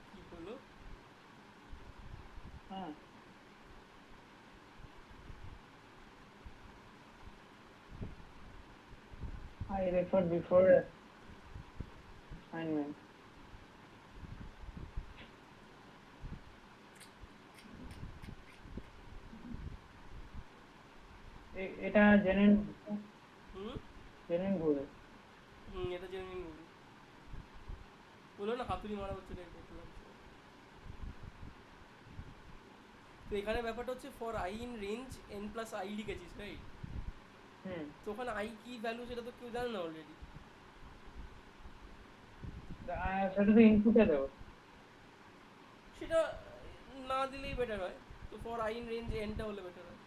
কি হলো? হ্যাঁ, I referred before assignment. এটা জেনে হুম জেনে ভুল। এটা জেনে নিন। বললো না হাতুড়ি মারা হচ্ছে, এটাই করতে লাগছে। তো এখানে ব্যাপারটা হচ্ছে for I in range N plus I লিখেছিস রাইট? হুম, তো ওখানে আই কি ভ্যালু সেটা তো কেউ জানে না অলরেডি। সেটা তো ইনপুটে দেবো। সেটা না দিলেই বেটার হয়। তো ফর আই ইন রেঞ্জ এনটা হলে বেটার হয়।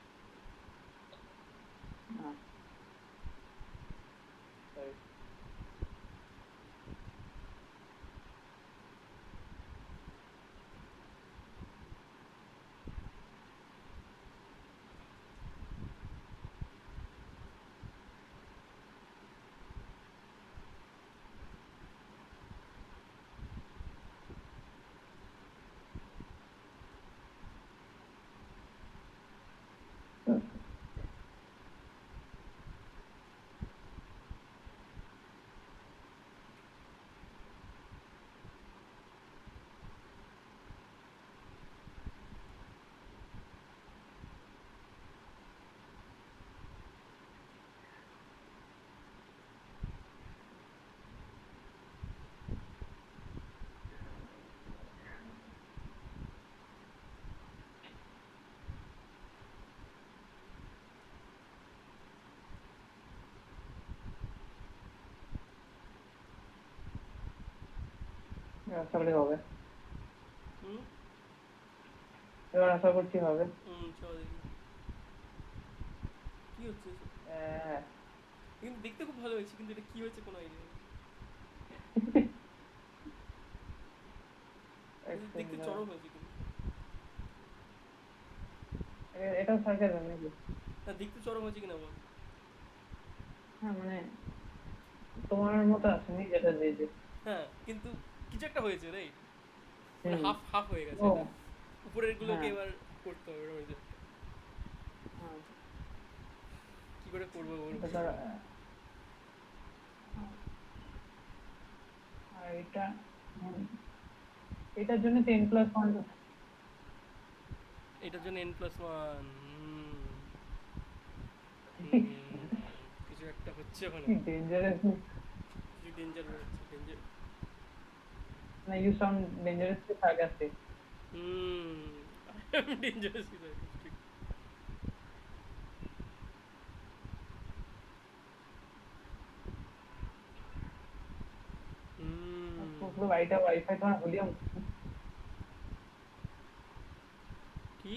হ্যাঁ, sorry. আশা করি হবে, হুম এবার আশা করছি হবে। চলো দেখি কি হচ্ছে। আহ, কিন্তু দেখতে খুব ভালো হয়েছে, কিন্তু এটা কি হয়েছে কোনো আইডিয়া নেই। এক কিন্তু দেখতে second দাঁড়াও। চরম হয়েছে কিন্তু। এটাও সার্কেল নাকি? না দেখতে চরম হয়েছে কিনা বল। হ্যাঁ মানে তোমার মতো আসেনি যেটা দিয়েছে। হ্যাঁ কিন্তু কিছু একটা হয়েছে রাইট, মানে হুম, হাফ হাফ হয়ে গেছে ও, এটা। উপরের গুলোকে হ্যাঁ, এবার করতে হবে এরকম হয়েছে। হ্যাঁ, কি করে করবো ওর এটা তো বুঝতে পারি। আর এটা হুম, এটার জন্য 10+1 এটার জন্য n+1। কিছু একটা হচ্ছে ওখানে, কি ডেঞ্জারাস, কিছু ডেঞ্জার বেরোচ্ছে, ডেঞ্জার। না ইউ সাউন্ড ডেঞ্জারাসলি সার্কাস্টিক। হুম, আমি ডেঞ্জারাস ঠিক। হুম। পুরো বাড়িটা ওয়াইফাই তোমার ভলিউম, কি?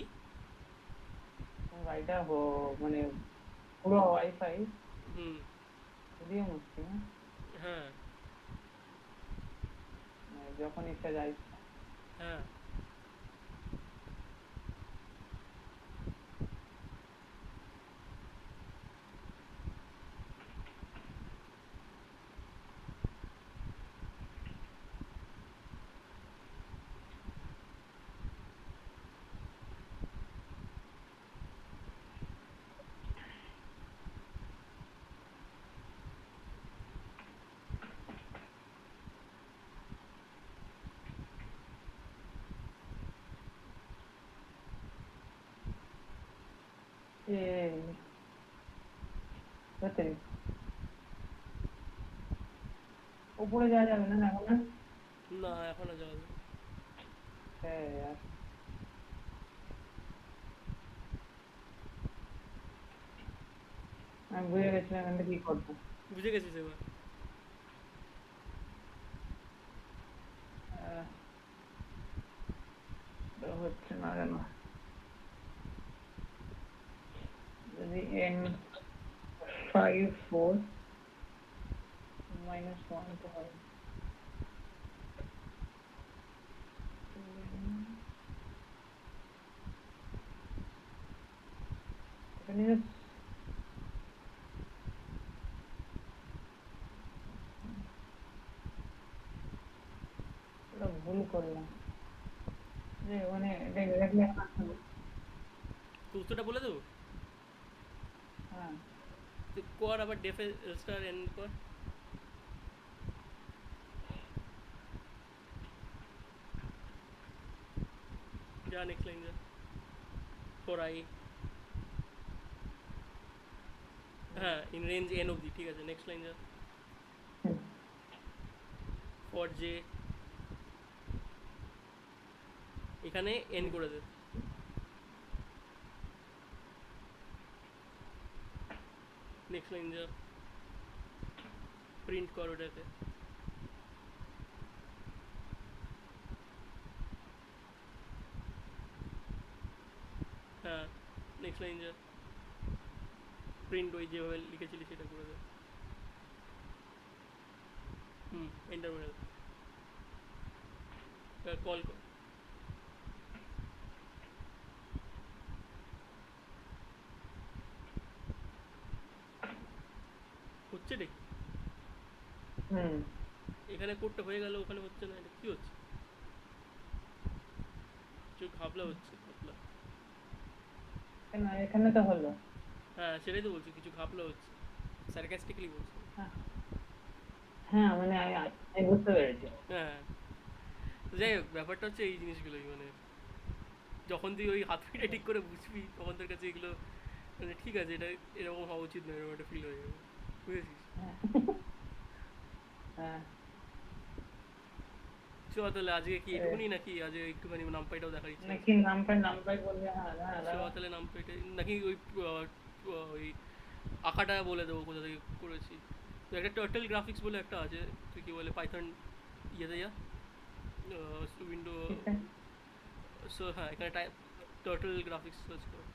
বাড়িটা মানে পুরো ওয়াইফাই হুম। ভলিউম হচ্ছে না? হ্যাঁ। মানে যখন ইচ্ছা যাই। হ্যাঁ। এই সত্যি উপরে যাওয়া যাবে না এখন না? না, এখনো যাওয়া যায়। হ্যাঁ यार, আমি বুঝে গেছিলাম এখানে কি করবো। বুঝে গেছিস এবার? আহ, তো হচ্ছে না কেন, যদি n54 - 1 তো হয়। এখানে just একটা ভুল করলাম যে মানে এটা এক্স্যাক্টলি আসলে। তো উত্তরটা বলে দেবো? হ্যাঁ, তুই কর আবার ডেফে স্টার এন কর। যা নেক্সট লাইন যা, ফর আই। হ্যাঁ, ইন রেঞ্জ এন অবধি, ঠিক আছে, নেক্সট লাইন যা। ফর জে, এখানে এন করে দে। নেক্সট লাইন যা, প্রিন্ট কর ওটাতে। হ্যাঁ, নেক্সট লাইন যা, প্রিন্ট ওই যেভাবে লিখেছিলি সেটা করে দে। হুম, এন্টার মেরে দে, কল কর। হচ্ছে রে, হুম, এখানে কোডটা হয়ে গেল, ওখানে হচ্ছে না, এটা কি হচ্ছে? কিছু ঘাবলা হচ্ছে, ঘাবলা। কেন এখানে তো হলো। হ্যাঁ, সেটাই তো বলছি, কিছু ঘাবলা হচ্ছে, স্যারকাস্টিকলি বলছি। হ্যাঁ, হ্যাঁ, মানে আমি বুঝতে পেরেছি। হ্যাঁ, তো যাই হোক, ব্যাপারটা হচ্ছে এই জিনিসগুলোই, মানে যখন তুই ওই হাত পিঠে ঠিক করে বুঝবি তখন তোর কাছে এগুলো মানে ঠিক আছে, এটা এরকম হওয়া উচিত না, এরকম একটা ফিল হয়ে যাবে, বুঝেছিস? হ্যাঁ, হ্যাঁ, চ তাহলে আজকে কি এ, এটুকুনি, নাকি আজকে একটুখানি নামপাইটাও দেখার ইচ্ছা আছে? নাকি নাম পাই বললে, হ্যাঁ হ্যাঁ চ দাঁড়াও। তাহলে নামপাইটা, নাকি ওই ওই আঁকাটা বলে দেবো কোথা থেকে করেছি। তো একটা টার্টল গ্রাফিক্স বলে একটা আছে, তুই কি বলে পাইথন ইয়েতে যা, উইন্ডো। কিসে? সো হ্যাঁ, এখানে টার্টল গ্রাফিক্স সার্চ করো,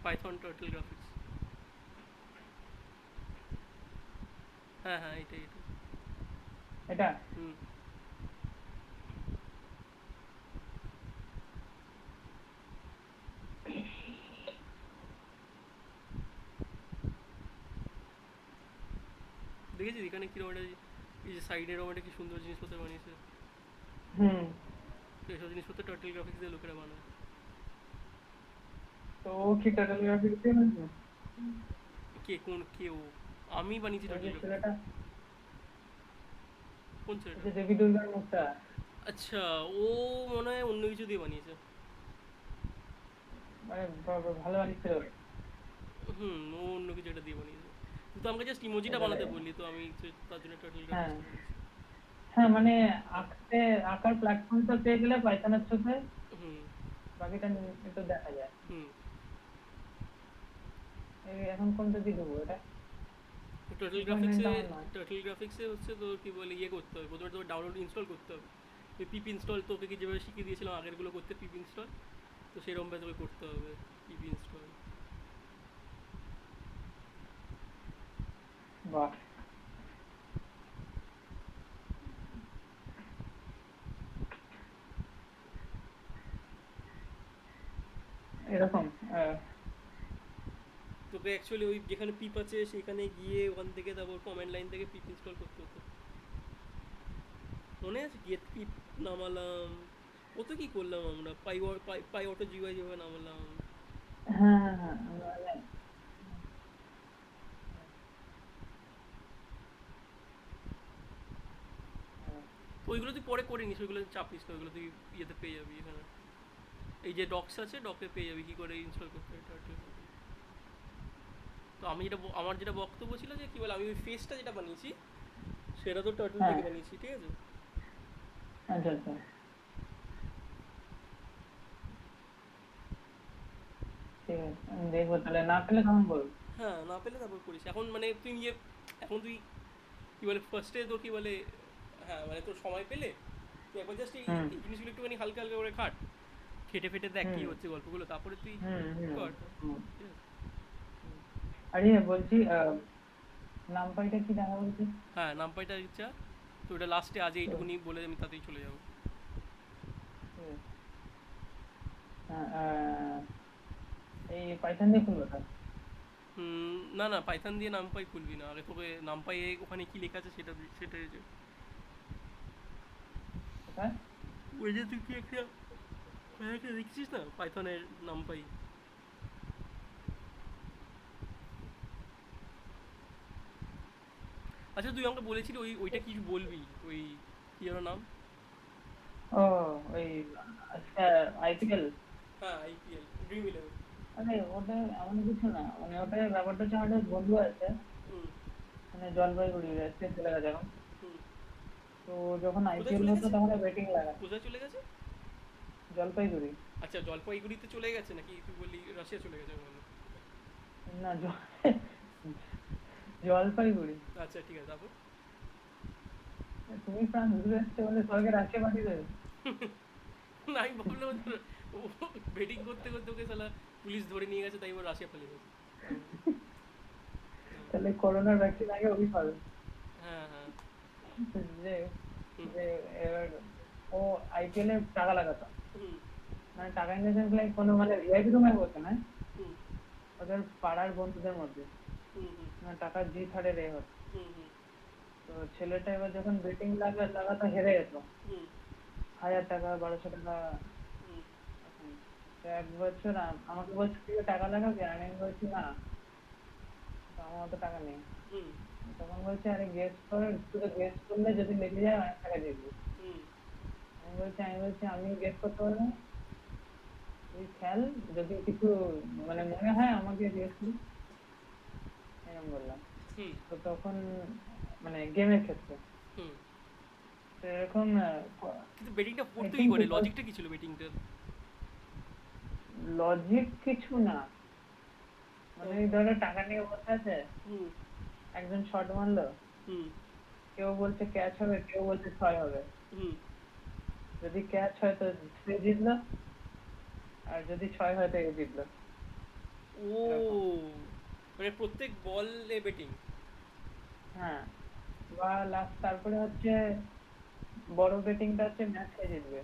পাইথন টার্টল গ্রাফিক্স। হ্যাঁ হ্যাঁ, এটাই এটাই। এটা হুম। দেখেছিস এখানে কিরকম একটা, এই যে সাইডে এরকম একটা কি সুন্দর জিনিসপত্র বানিয়েছে। হুম, তো এইসব জিনিসপত্র টার্টল গ্রাফিক্স দিয়ে লোকেরা বানায়। তো ও কি টোটাল গ্রাফিক্স দিয়ে বানাবে? কে কোন কে ও? আমি বানিয়েছি ওই টার্টল যে গ্রাফিক্স। ছেলেটা, কোন ওই ছেলেটা? যে দেবী দুর্গার মুখটা, আচ্ছা, ও মনে হয় অন্য কিছু দিয়ে বানিয়েছে। মানে ভালো বানিয়েছিল ওই। হুম, ও অন্য কিছু একটা দিয়ে বানিয়েছে। তুই তো আমাকে জাস্ট ইমোজিটা এবারে বানাতে বললি, তো আমি তার জন্য টার্টল হ্যাঁ গ্রাফিক্সটা বানিয়েছি। হ্যাঁ, মানে আঁকতে আঁকার প্ল্যাটফর্মটা পেয়ে গেলে পাইথনের সাথে হুম বাকিটা একটু দেখা যায়। হুম। এই এখন কোনটা দিয়ে দেবো এটা? টার্টল 2.9 গ্রাফিক্সে, টা আমার নয়। হচ্ছে তোর কি বলে ইয়ে করতে হবে, প্রথমে তোর ডাউনলোড ইনস্টল করতে হবে। ওই পিপ ইনস্টল তোকে কি যেভাবে শিখিয়ে দিয়েছিলাম আগেরগুলো করতে, পিপ ইনস্টল, তো সেরকমভাবে তোকে করতে হবে পিপ ইনস্টল। বাহ, এরকম তোকে অ্যাকচুয়ালি ওই যেখানে পিপ আছে সেখানে গিয়ে ওখান থেকে তারপর কমেন্ট লাইন থেকে পিপ ইনস্টল করতে হতো। মনে আছে গেট পিপ নামালাম, কত কি করলাম আমরা, পাই অটো জিওয়াই যেভাবে নামালাম। হ্যাঁ হ্যাঁ হ্যাঁ, মানে, তো ওইগুলো তুই পরে করে নিস, ওইগুলো চাপ নিস না, ওইগুলো তুই ইয়েতে পেয়ে যাবি এখানে। এই যে ডক্স আছে, ডকে পেয়ে যাবি কি করে ইনস্টল করতে হয় টার্টল। তো আমি যেটা আমার যেটা বক্তব্য ছিল যে কি বলে, আমি ওই ফেসটা যেটা বানিয়েছি সেটা তো টার্টল হ্যাঁ, থেকে বানিয়েছি, ঠিক আছে। আচ্ছা আচ্ছা, ঠিক আছে, আমি দেখবো তাহলে, না পেলে তখন বলবো। হ্যাঁ, না পেলে তারপর করিস। এখন মানে তুই ইয়ে, এখন তুই কি বলে ফার্স্টে তোর কি বলে, হ্যাঁ মানে তোর সময় পেলে তুই একবার জাস্ট এই হুম এই জিনিসগুলো একটুখানি হালকা হালকা করে খাট, খেটে ফেটে দেখ কী হুম হচ্ছে গল্পগুলো, তারপরে তুই হুম হুম কর। হুম। ঠিক আছে। আরে বলছি, নামপাইটা কি দেখা বলছি? হ্যাঁ, নামপাইটার ইচ্ছা, তো ওটা লাস্টে আজ তো এইটুকুনি বলে আমি তাতেই চলে যাবো। ঠিক আছে। হ্যাঁ, এই পাইথন দিয়ে খুলবো তাহলে? না না, পাইথন দিয়ে নামপাই খুলবি না, আগে তোকে নামপাই ওখানে কি লেখা আছে সেটা সেটা কোথায়? ওই যে তুই কি একটা দেখছিস না পাইথনের নামপাই। আচ্ছা, তুই আমাকে বলেছিলি ওইটা কিছু বলবি, ওই কি যেন নাম। ও, ওই আচ্ছা, আইপিএল। হ্যাঁ, আইপিএল ড্রিম ইলেভেন। আরে ওটা এমন কিছু না, মানে ওটা ব্যাপারটা হচ্ছে আমাদের বন্ধু আছে, হুম মানে জলপাইগুড়ি রেস্টে চলে গেছে এখন। হুম। তো যখন কোথায় আইপিএল চলে হতো গেছে? তখন ব্যাটিং লাগায়। কোথায় চলে গেছে? জলপাইগুড়ি। আচ্ছা, জলপাইগুড়িতে চলে গেছে নাকি তুই বললি রাশিয়া চলে গেছে বলে? না জলপাইগুড়ি। আচ্ছা ঠিক আছে, তারপর? তুমি ফ্রান্স ঘুরে আসছে বলে সবাইকে রাশিয়া পাঠিয়ে দেবে? না, আমি ভাবলাম হয়তো ও বেটিং করতে করতে ওকে শালা পুলিশ ধরে নিয়ে গেছে, তাই ও রাশিয়া পালিয়ে গেছে। তাহলে করোনার ভ্যাকসিন আগে ওই পাবে। হ্যাঁ হ্যাঁ। যে হুম যে এবার ও আইপিএল এ টাকা লাগাতো, হুম মানে টাকা ইনভেস্টমেন্ট লাইক কোনো মানে ভিআইপি রুমে বসে না, হুম ওদের পাড়ার বন্ধুদের মধ্যে, হুম হুম মানে টাকা জিত হারে রে হতো। হুম হুম তো ছেলেটা এবার যখন বেটিং লাগাতো হেরে যেত, হুম 1000 টাকা 1200 টাকা হুম এরকম। তো এক বছর আমাকে বলছে তুই টাকা লাগাবি, আমি বলছি না, তো আমার অত টাকা নেই। হুম তখন বলছে আরে গেস কর, শুধু গেস করলে যদি লেগে যায় অনেক টাকা দিয়ে দিবি। হুম আমি বলছি আমি গেস করতে পারবো না, তুই খেল, যদি কিছু মানে মনে হয় আমাকে জিজ্ঞেস করিস, এরকম বললাম। হুম তো তখন মানে গেমের ক্ষেত্রে হুম। তো এরকম কিন্তু বেটিংটা আই পড়তো কি থিঙ্ক করে, লজিকটা কি ছিল বেটিংটার? লজিক কিছু না, মানে হ্যাঁ। এই ধরো টাকা নিয়ে বসে আছে, হুম একজন শট মারলো, হুম কেউ বলছে ক্যাচ হবে, কেউ বলছে ছয় হবে। হুম। যদি ক্যাচ হয় তো সে জিতলো, আর যদি ছয় হয় তো এ জিতলো, এরকম। ও, মানে প্রত্যেক বলে বেটিং? হ্যাঁ, বা লাস্ট তারপরে হচ্ছে বড় বেটিংটা হচ্ছে ম্যাচ কে জিতবে।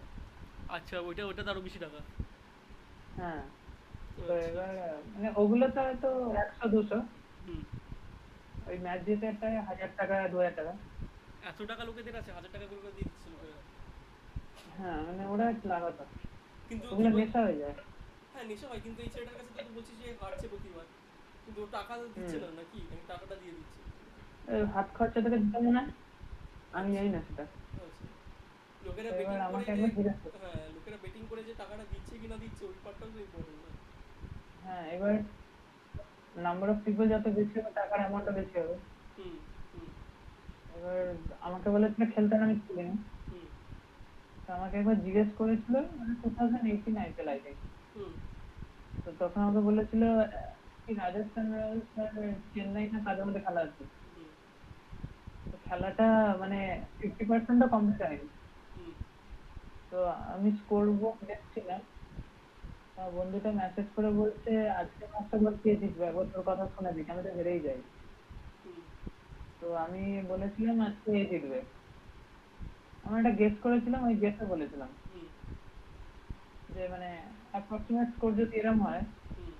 আচ্ছা, ওইটা ওটাতে আরো বেশি টাকা? হ্যাঁ, তো আচ্ছা এবার আচ্ছা। মানে ওগুলো তো হয়তো 100 200, হুম। ওই ম্যাচ জিতে একটা 1000 টাকা 2000 টাকা। এত টাকা লোকেদের আছে, 1,000 টাকা করে করে দিয়ে দিচ্ছে লোকেরা। হ্যাঁ, মানে ওরা লাগাতো, কিন্তু কি ওগুলো বল, নেশা হয়ে যায়। হ্যাঁ নেশা হয়, কিন্তু এই ছেলেটার কাছে তো তুই বলছিস যে হারছে প্রতিবার, কিন্তু ও টাকা দিচ্ছে হুম, না নাকি, নাকি টাকাটা দিয়ে দিচ্ছে? হাত খরচা থেকে দিতে মনে হয়, আমি আচ্ছা জানি না সেটা। আচ্ছা। লোকেরা তো এবার বেটিং করে আমাকে যে, একবার জিজ্ঞেস করো। হ্যাঁ লোকেরা বেটিং করে যে টাকাটা দিচ্ছে কি না দিচ্ছে ওই পার্টটাও তো ইম্পর্টেন্ট না। হ্যাঁ, এবার নাম্বার অফ পিপল যত বেশি হবে টাকার অ্যামাউন্টও বেশি হবে। হুম হুম এবার আমাকে বলেছিল খেলতে, আমি খেলিনি। হুম তো আমাকে একবার জিজ্ঞেস করেছিল, মানে 2018 আইপিএল আই থিঙ্ক। হুম তো তখন আমাকে বলেছিল কি রাজস্থান রয়্যালস আর চেন্নাই না কাদের মধ্যে খেলা আছে। হুম তো খেলাটা মানে 50%ও কমপ্লিট হয়নি। হুম তো আমি স্কোর বুক দেখছিলাম, বন্ধুটা মেসেজ করে বলছে আজকে ম্যাচটা বল কে জিতবে, একবার তোর কথা শুনে দিক, আমি তো হেরেই যাই। হুম তো আমি বলেছিলাম আজকে এ জিতবে। আমি একটা গেস করেছিলাম, ওই গেসে বলেছিলাম হুম যে মানে অ্যাপ্রক্সিমেট স্কোর যদি এরম হয়, হুম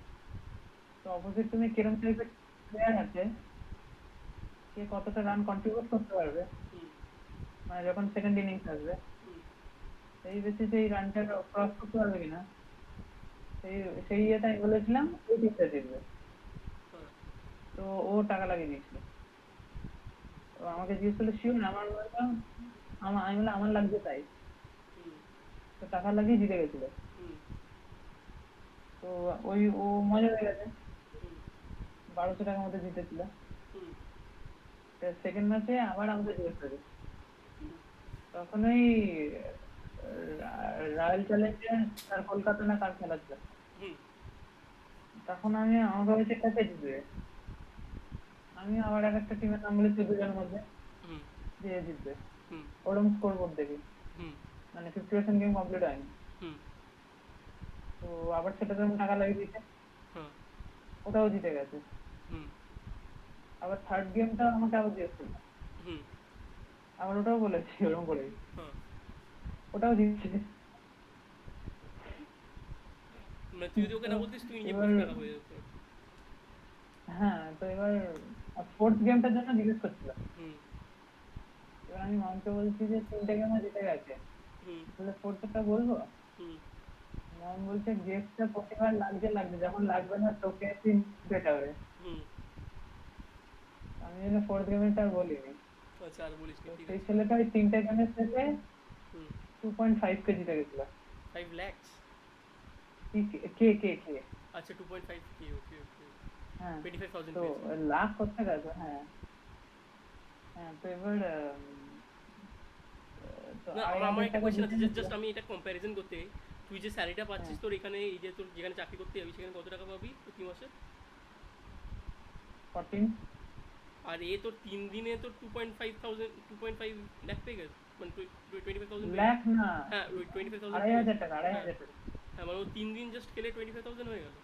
তো অপোজিট টিমে কিরম টাইপের প্লেয়ার আছে, কে কতটা রান কন্ট্রিবিউট করতে পারবে, হুম মানে যখন সেকেন্ড ইনিংস আসবে হুম সেই বেসিসে এই রানটা ক্রস করতে পারবে কিনা। সেই সেই ইয়েতে আমি বলেছিলাম ওই টিমটা জিতবে। হ্যাঁ তো ও টাকা লাগিয়ে দিয়েছিল। তো আমাকে জিজ্ঞেস করলো শিওর না, আমার বললাম আমি বললাম আমার লাগছে তাই। হুম তো টাকা লাগিয়ে জিতে গেছিল। হুম তো ওই ও মজা হয়ে গেছে, হুম 1200 টাকার মতো জিতেছিল। হুম সেকেন্ড ম্যাচে আবার আমাকে জিজ্ঞেস করে, হুম তখন ওই রয়্যাল চ্যালেঞ্জার্স আর কলকাতা না কার খেলা ছিল। হুম তখন আমাকে বলছে কাকে জিতবে। আমি আবার এক একটা টিমের নাম বলেছি দুজনের মধ্যে, হুম যে এ জিতবে হুম ওরকম স্কোর বোর্ড দেখি। হুম মানে 50% গেম কমপ্লিট হয়নি। হুম তো আবার সেটাতে আমি টাকা লাগিয়ে দিয়েছে, হ্যাঁ ওটাও জিতে গেছে। হুম আবার থার্ড গেমটা আমাকে আবার জিজ্ঞেস করলো, হুম আবার ওটাও বলেছি ওরকম করে, হ্যাঁ ওটাও জিতছে। মানে তুই যদি ওকে তো না বলতিস তুই নিজে এবার প্রচুর টাকা হয়ে যেত। হ্যাঁ, তো এবার ফোর্থ গেমটার জন্য জিজ্ঞেস করছিল। হুম এবার আমি মামকে বলছি যে 3টে গেমও জিতে গেছে, হুম তাহলে ফোর্থটা বলবো। হুম মাম বলছে গেমটা প্রতিবার লাগছে লাগছে, যখন লাগবে না তোকে তিন পেটাবে। হুম আমি জন্য ফোর্থ গেমটা আর বলিনি। আচ্ছা আর বলিস নি, তো ঠিক সেই আছে। ছেলেটা ওই 3টে গেমের থেকে হুম 2.5 কে জিতে গেছিল। 5 lakhs। কি কে কে কে আচ্ছা 2.5 কি, ওকে ওকে। হ্যাঁ, 25,000 তো পেয়েছে। লাখ করতে গেছে। হ্যাঁ হ্যাঁ, তো এবার তো না আড়াই আমার আমার হাজার একটা টাকা কোয়েশ্চেন জিতে আছে, নিয়েছিল। জাস্ট আমি এটা কম্প্যারিজন করতে, তুই যে স্যালারিটা হ্যাঁ, পাচ্ছিস তোর এখানে এই যে তোর যেখানে চাকরি করতে যাবি সেখানে কত টাকা পাবি প্রতি মাসে? 14। আর এ তোর 3 দিনে তোর 2.5 লাখ পেয়ে গেছে, মানে 25,000 পেয়ে লাখ গেছে। না, হ্যাঁ ওই 25,000 আড়াই পেয়ে গেছে। হাজার টাকা, আড়াই হ্যাঁ হাজার টাকা হ্যাঁ, মানে ও 3 দিন জাস্ট খেলে 25,000 হয়ে গেল।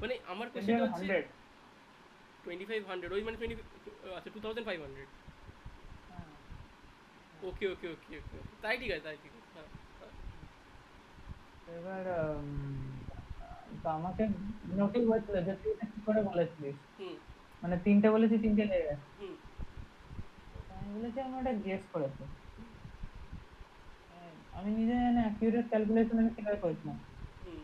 মানে আমার টোয়েন্টি কোয়েশ্চেনটা ফাইভ হচ্ছে হান্ড্রেড 2500, ওই মানে 20, আচ্ছা 2500। হ্যাঁ হ্যাঁ। ওকে ওকে ওকে ওকে, তাই ঠিক আছে তাই ঠিক আছে, হ্যাঁ হ্যাঁ। তো এবার তো আমাকে নোটিস হয়েছিল যে তুই এটা কি করে বলেছিলিস, হুম মানে 3টে বলেছি 3টে লেগে গেছে। হুম তো আমি বলেছি আমি ওটা গেস করেছি। আমি নিজে জানি অ্যাকিউরেট ক্যালকুলেশন আমি কিভাবে করেছিলাম। হুম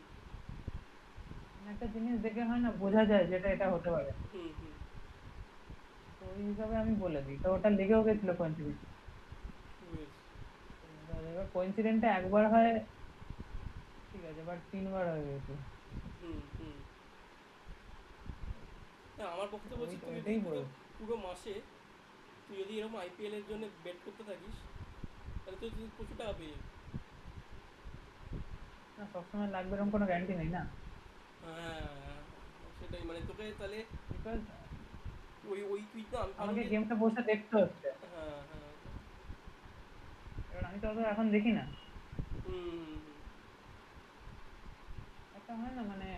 মানে একটা জিনিস দেখে হয় না, বোঝা যায় যেটা এটা হতে পারে। হুম হুম তো ওই হিসাবে আমি বলে দিই, তো ওটা লেগেও গেছিল কোইন্সিডেন্ট। বুঝেছি। এবার কোইন্সিডেন্টটা একবার হয় ঠিক আছে, বাট 3বার হয়ে গেছে। হুম হুম। না আমার বক্তব্য ওই হচ্ছে তুই যদি ওইটাই পুরো বল। পুরো মাসে তুই যদি এরকম আইপিএল এর জন্য বেট করতে থাকিস তাহলে তুই প্রচুর টাকা পেয়ে যাবি। না, সবসময় লাগবে এরকম কোনো গ্যারান্টি নেই না। হ্যাঁ সেটাই, মানে তোকে তাহলে বিকজ ওই ওই তুই তো আমি ভালো আমাকে যে, গেমটা বসে দেখতে হচ্ছে। হ্যাঁ হ্যাঁ এবার আমি তো অত এখন দেখি না। হুম একটা হয় না মানে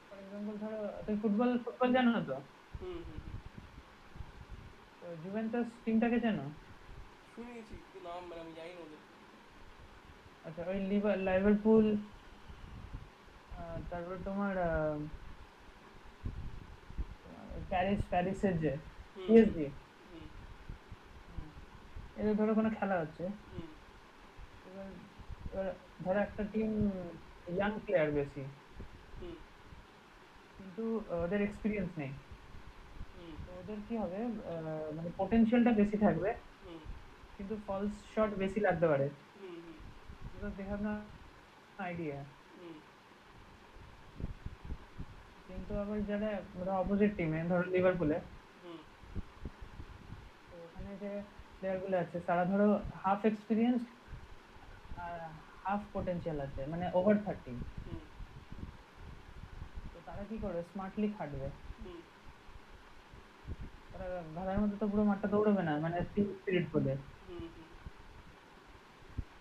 ফর এক্সাম্পল ধরো তুমি ফুটবল ফুটবল জানো তো? হুম হুম হুম। তো জুভেন্টাস টিমটাকে জানো? শুনেছি কিন্তু নাম মানে আমি জানি না ওদের। আচ্ছা, ওই লিভারপুল, তারপর তোমার প্যারিসের যে হুম হুম পিএসজি, হুম এদের ধরো কোনো খেলা হচ্ছে। হুম এবার এবার ধরো একটা টিম ইয়াং প্লেয়ার বেশি, হুম কিন্তু ওদের এক্সপিরিয়েন্স নেই। হুম তো ওদের কি হবে, মানে পটেনশিয়ালটা বেশি থাকবে, হুম কিন্তু ফলস শট বেশি লাগতে পারে, হুম হুম because they have no idea. হুম কিন্তু আবার যারা ধরো অপোজিট টিমে, ধরো লিভারপুলে, হুম তো ওখানে যে প্লেয়ার গুলো আছে তারা ধরো হাফ এক্সপিরিয়েন্স আর হাফ পোটেনশিয়াল আছে, মানে ওভার 30। হুম তো তারা কি করবে, স্মার্টলি খাটবে। হুম তারা গাধার মতো তো পুরো মাঠটা দৌড়বে না, মানে টিম স্পিরিট বলে। হুম হুম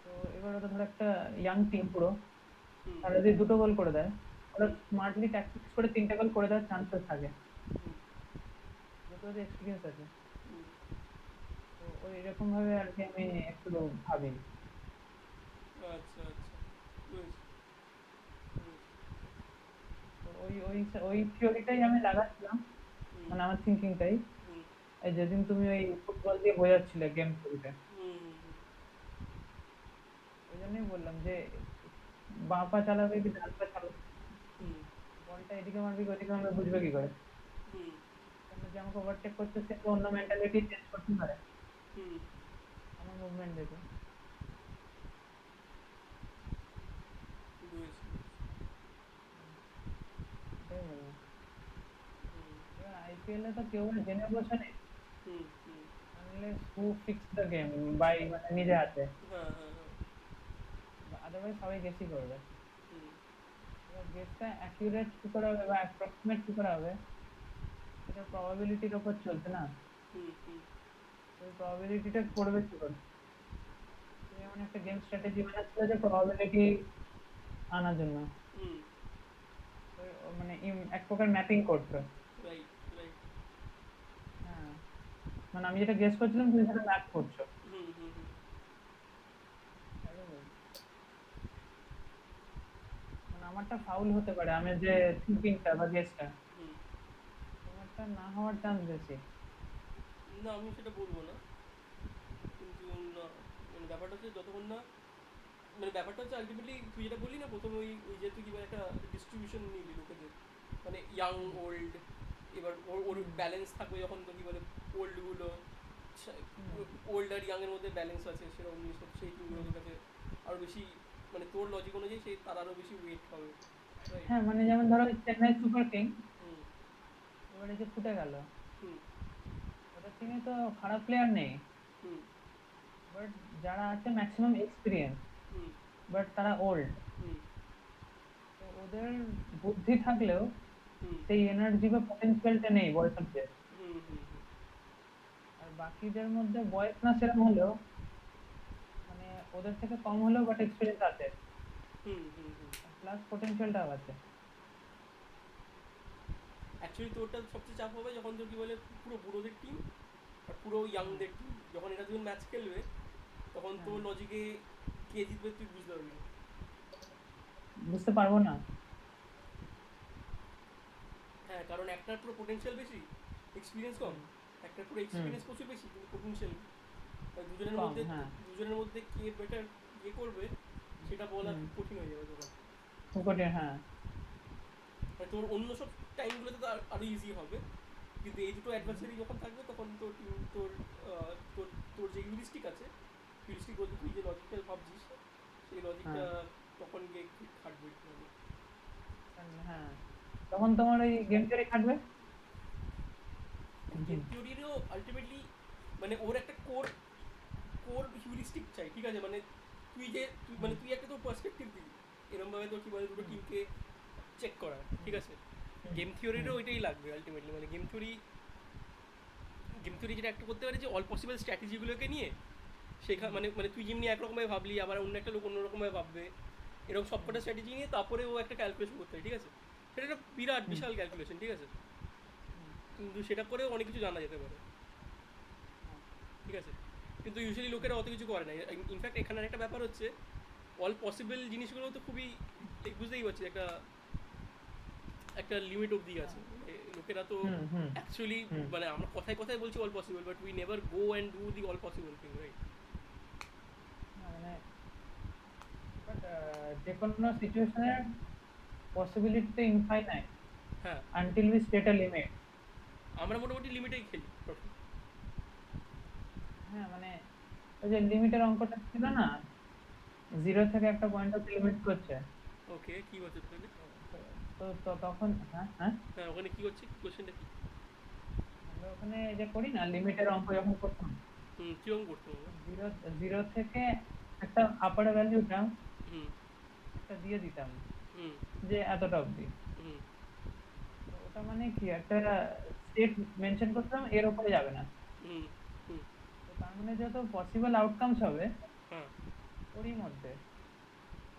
তো এবার ওরা ধরো একটা ইয়াং টিম পুরো, হুম তারা যদি 2টো গোল করে দেয়, ওরা হুম স্মার্টলি ট্যাকটিক্স করে 3টে গোল করে দেওয়ার চান্সেস থাকে, হুম যেহেতু ওদের এক্সপিরিয়েন্স আছে। হুম তো ওই এরকম ভাবে আর কি আমি একটু ভাবি। আচ্ছা আচ্ছা বুঝেছি বুঝেছি তো ওই থিওরিটাই আমি লাগাচ্ছিলাম, হুম মানে আমার থিঙ্কিংটাই। হুম এই যেদিন তুমি ওই ফুটবল দিয়ে বোঝাচ্ছিলে গেম থিওরিটা, হুম হুম হুম ওই জন্যই বললাম যে বাঁ পা চালাবে কি ডান পা চালাবে, হুম বলটা এদিকে মারবে কি ওদিকে মারবে, বুঝবে কি করে? হুম কেন যে আমাকে ওভারটেক করছে সে তো অন্য মেন্টালিটি চেঞ্জ করতে পারে হুম আমার মুভমেন্ট দেখে। বুঝেছি এটাই বললাম। হুম এবার আইপিএল এ তো কেউ আর জেনে বসে নেই, হুম হুম unless who fix the game by, মানে নিজে হাতে। হ্যাঁ হ্যাঁ হ্যাঁ আদারওয়াইজ সবাই গেসই করবে। হুম এবার গেসটা অ্যাকিউরেট কি করে হবে বা অ্যাপ্রক্সিমেট কি করে হবে, সেটা প্রবাবিলিটির উপর চলছে না। হুম হুম তো ওই প্রবাবিলিটিটা করবে কি করে? সে এমন একটা গেম স্ট্র্যাটেজি বানাচ্ছিল যে প্রবাবিলিটি আনার জন্য, হুম তো মানে এক প্রকার ম্যাপিং করছে। রাইট রাইট হ্যাঁ, মানে আমি যেটা গেস করছিলাম তুমি সেটা ম্যাপ করছো। হুম হুম হুম তাই বলছি। মানে আমারটা ফাউল হতে পারে, আমি যে থিঙ্কিংটা বা গেসটা, হুম তোমারটা না হওয়ার চান্স বেশি। না আমি সেটা বলবো না কিন্তু না মানে ব্যাপারটা হচ্ছে যতক্ষণ না মানে ব্যাপারটা হচ্ছে আলটিমেটলি তুই যেটা বললি না প্রথমে ওই যে তুই কি বলে একটা ডিস্ট্রিবিউশন নিলি লোকেদের মানে ইয়াং হুম ওল্ড এবার ওর ওর হুম ব্যালেন্স থাকবে যখন তো কি বলে ওল্ডগুলো হুম ওল্ড আর ইয়াংয়ের মধ্যে ব্যালেন্স আছে সেরকম জিনিস সেই হুম। টিমগুলোর কাছে আরও বেশি মানে তোর লজিক অনুযায়ী সেই তার আরও বেশি ওয়েট হবে রাইট হ্যাঁ, মানে যেমন ধরো চেন্নাই সুপার কিং হুম এবারে যে ফুটে গেল, হুম ওদের টিমে তো খারাপ প্লেয়ার নেই, হুম বাট যারা আছে ম্যাক্সিমাম এক্সপিরিয়েন্স, হুম বাট তারা ওল্ড। হুম তো ওদের বুদ্ধি থাকলেও হুম সেই এনার্জি বা পটেনশিয়ালটা নেই বয়সের চেয়ে। হুম হুম আর বাকিদের মধ্যে বয়স না সেরকম হলেও, মানে ওদের থেকে কম হলেও বাট এক্সপিরিয়েন্স আছে, হুম হুম হুম প্লাস পটেনশিয়ালটাও আছে। অ্যাকচুয়ালি তোরটা সবচেয়ে চাপ হবে যখন তোর কি বলে পুরো বুড়োদের টিম আর পুরো হুম, ইয়াংদের টিম যখন এটা দুজন ম্যাচ খেলবে তখন হ্যাঁ, তোর লজিকে কে জিতবে তুই বুঝতে পারবি না বুঝতে পারবো না। হ্যাঁ কারণ একটার পুরো পোটেনশিয়াল বেশি এক্সপিরিয়েন্স কম হুম একটার পুরো হুম এক্সপিরিয়েন্স প্রচুর বেশি কিন্তু পোটেনশিয়াল দুজনের কম, মধ্যে হ্যাঁ। দুজনের মধ্যে কে বেটার ইয়ে করবে সেটা বলা হুম, খুব কঠিন হয়ে যাবে তখন খুব কঠিন, হ্যাঁ। মানে তোর অন্য সব টাইমগুলোতে তো আরও ইজি হবে কিন্তু এই দুটো হুম, অ্যাডভার্সারি যখন থাকবে তখন তোর তোর তোর তোর যে হিউরিস্টিক আছে হিউরিস্টিক বলতে তুই যে লজিকটা ভাবছিস সেই লজিকটা হ্যাঁ, তখন গিয়ে খাটবে একটু হবে হ্যাঁ, তখন তোমার ওই গেম থিওরি খাটবে। গেম হুম, থিওরিরও আলটিমেটলি মানে ওর একটা কোর কোর হিউরিস্টিক চাই ঠিক আছে মানে তুই যে তুই হুম, মানে তুই একটা তোর পার্সপেক্টিভ দিবি এরমভাবে তোর কী বলে দুটো হুম, টিমকে চেক করা হুম, ঠিক আছে হুম, গেম হুম, থিওরিরও ওইটাই লাগবে আলটিমেটলি মানে গেম থিওরি যেটা একটা করতে পারে যে অল পসিবল স্ট্র্যাটেজিগুলোকে নিয়ে শেখা হুম, মানে মানে তুই যেমনি একরকমভাবে ভাবলি আবার অন্য একটা লোক অন্যরকমভাবে ভাববে এরকম হুম, সবকটা স্ট্র্যাটেজি নিয়ে তারপরে ও একটা ক্যালকুলেশন করতে হয় ঠিক আছে সেটা একটা বিরাট হুম, বিশাল ক্যালকুলেশন ঠিক আছে হুম, কিন্তু সেটা করেও অনেক কিছু জানা যেতে পারে হ্যাঁ, ঠিক আছে কিন্তু ইউজুয়ালি লোকেরা অত কিছু করে না ইনফ্যাক্ট এখানে একটা ব্যাপার হচ্ছে অল পসিবল জিনিসগুলো তো খুবই বুঝতেই পারছি একটা একটা লিমিট অবধি হ্যাঁ, আছে লোকেরা তো হুম, হুম, অ্যাকচুয়ালি হুম, মানে আমরা কথায় কথায় বলছি all possible but we never go and do the all possible thing right হ্যাঁ, মানে বাট যে কোনো সিচুয়েশনের পসিবিলিটি তো ইনফাইনাইট হ্যাঁ until we set a limit. আমরা মোটামুটি লিমিটেই খেলি টোটাল হ্যাঁ, মানে ওই যে লিমিটের অঙ্কটা ছিল না, জিরো থেকে একটা পয়েন্ট অফ লিমিট করছে। ওকে, কি হচ্ছে তাহলে? তো তখন হ্যাঁ হ্যাঁ, হ্যাঁ, ওখানে কি হচ্ছে, কোশ্চেনটা কি? আমরা ওখানে এই যে করি না লিমিটের অঙ্ক যখন করতাম, হুম, কিরকম করতে হবে? জিরো জিরো থেকে একটা আপার ভ্যালুটা হুম একটা দিয়ে দিতাম হুম যে এতটা অবধি। হুম তো ওটা মানে কি একটা স্টেট মেনশন করতাম, এর উপরে যাবে না। হুম হুম। তো তার মানে যত পসিবল আউটকামস হবে হ্যাঁ। ওরই মধ্যে,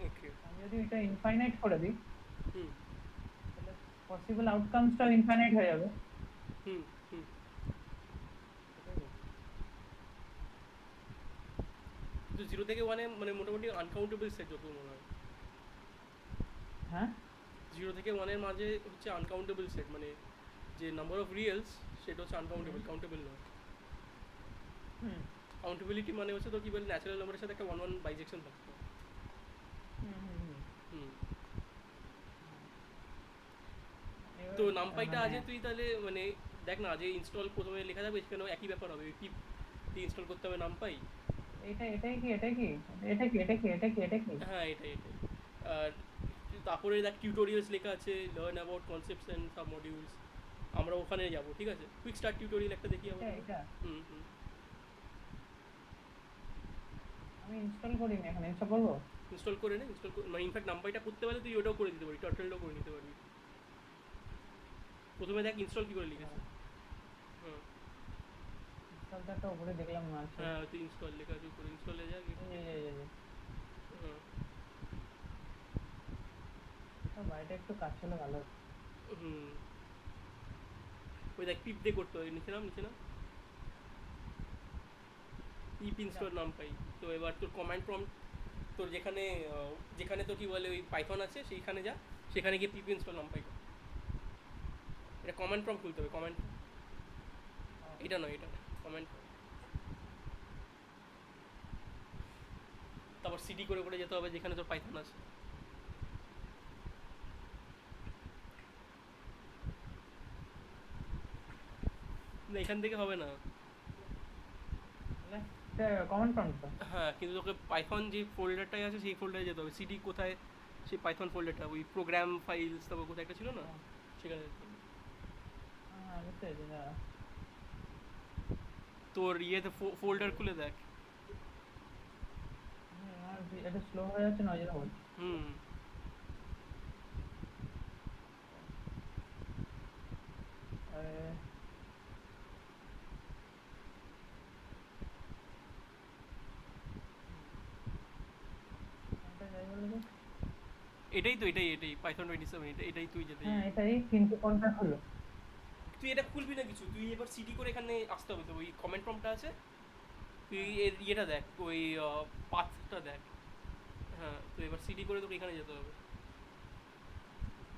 ওকে। আমি যদি এটা ইনফাইনাইট করে দিই হুম তাহলে পসিবল আউটকামসটাও ইনফাইনাইট হয়ে যাবে। হুম হুম। এটাই বলছি। কিন্তু 0 থেকে 1 মানে মোটামুটি আনকাউন্টেবল সেট যত মনে হয়। হ্যাঁ 0 থেকে 1 এর মাঝে হচ্ছে আনকাউন্টেবল সেট, মানে যে নাম্বার অফ রিয়েলস সেটা হচ্ছে হুম আনকাউন্টেবল, কাউন্টেবল নয়। হুম কাউন্টেবিলিটি মানে হচ্ছে তো কি বলে, ন্যাচারাল নাম্বারের সাথে একটা 1 1 বাইজেকশন থাকতে হবে। হুম হুম হুম। হুম। হ্যাঁ। এবার তো নামপাইটা মানে আজে তুই তাহলে মানে দেখ না, আজে ইনস্টল প্রথমে লেখা থাকবে, সেখানেও একই ব্যাপার হবে, পিপ দিয়ে ইনস্টল করতে হবে নামপাই। এটাই কি? হ্যাঁ, এটাই। আর তারপরে দেখ টিউটোরিয়ালস লেখা আছে, learn about concepts and sub modules. আমরা ওখানে যাব, ঠিক আছে? কুইক স্টার্ট টিউটোরিয়াল একটা দেখি এটা আমাদের। এটা হুম হুম। আমি ইনস্টল করিনি, এখন ইনস্টল করবো। ইনস্টল করে নে, মানে ইনফ্যাক্ট নামপাইটা করতে পারলে তুই ওটাও করে দিতে পারবি, টার্টেলটাও করে নিতে পারবি। প্রথমে দেখ ইনস্টল কী করে লিখেছে। দাঁড়া, হুম। ইনস্টলটা তো উপরে দেখলাম না আছে। হ্যাঁ, তুই ইনস্টল লেখা আছে উপরে, ইনস্টলে যা গিয়ে। এই হুম বাড়িটা একটু কাজ হলে ভালো হতো। হুম। ওই দেখ পিপ দিয়ে করতে হবে, নিচে নাম পিপ এটা ইনস্টল নাম পাই। তো এবার তোর কমান্ড প্রম্পট, তোর যেখানে যেখানে তো কি বলে ওই পাইথন আছে সেইখানে যা, সেখানে গিয়ে পিপ ইনস্টল নাম পাই। এটা কমান্ড প্রম্পট খুলতে হবে, কমান্ড। এটা নয়, কমান্ড। তারপর সিডি করে করে যেতে হবে যেখানে তোর পাইথন আছে। না, এখান থেকে হবে না। তাহলে এটা কমন প্রম্পট তো। হ্যাঁ, কিন্তু তোকে পাইথন যে ফোল্ডারটাই আছে সেই ফোল্ডারে যেতে হবে। সিডি কোথায়, সেই পাইথন ফোল্ডারটা ওই প্রোগ্রাম ফাইলস, তারপর কোথায় একটা ছিল না, ও, সেখানে যেতে হবে। হ্যাঁ বুঝতে পেরেছি, দাঁড়া। তোর ইয়েতে ফোল্ডার খুলে দেখ। আমার এটা স্লো হয়ে যাচ্ছে না, ওই জন্য বলছি। হুম। আরে, কোনটা যাই বলো তো? এটাই পাইথন 27, এটাই তুই যেতে। হ্যাঁ এটাই, কিন্তু কোনটা হলো? তুই এটা খুলবি না কিছু, তুই এবার সিডি করে এখানে আসতে হবে, তো ওই কমেন্ট প্রম্পটটা আছে, তুই হ্যাঁ এর ইয়েটা দেখ, ওই পাথটা দেখ। হ্যাঁ, তো এবার সিডি করে তোকে এখানে যেতে হবে।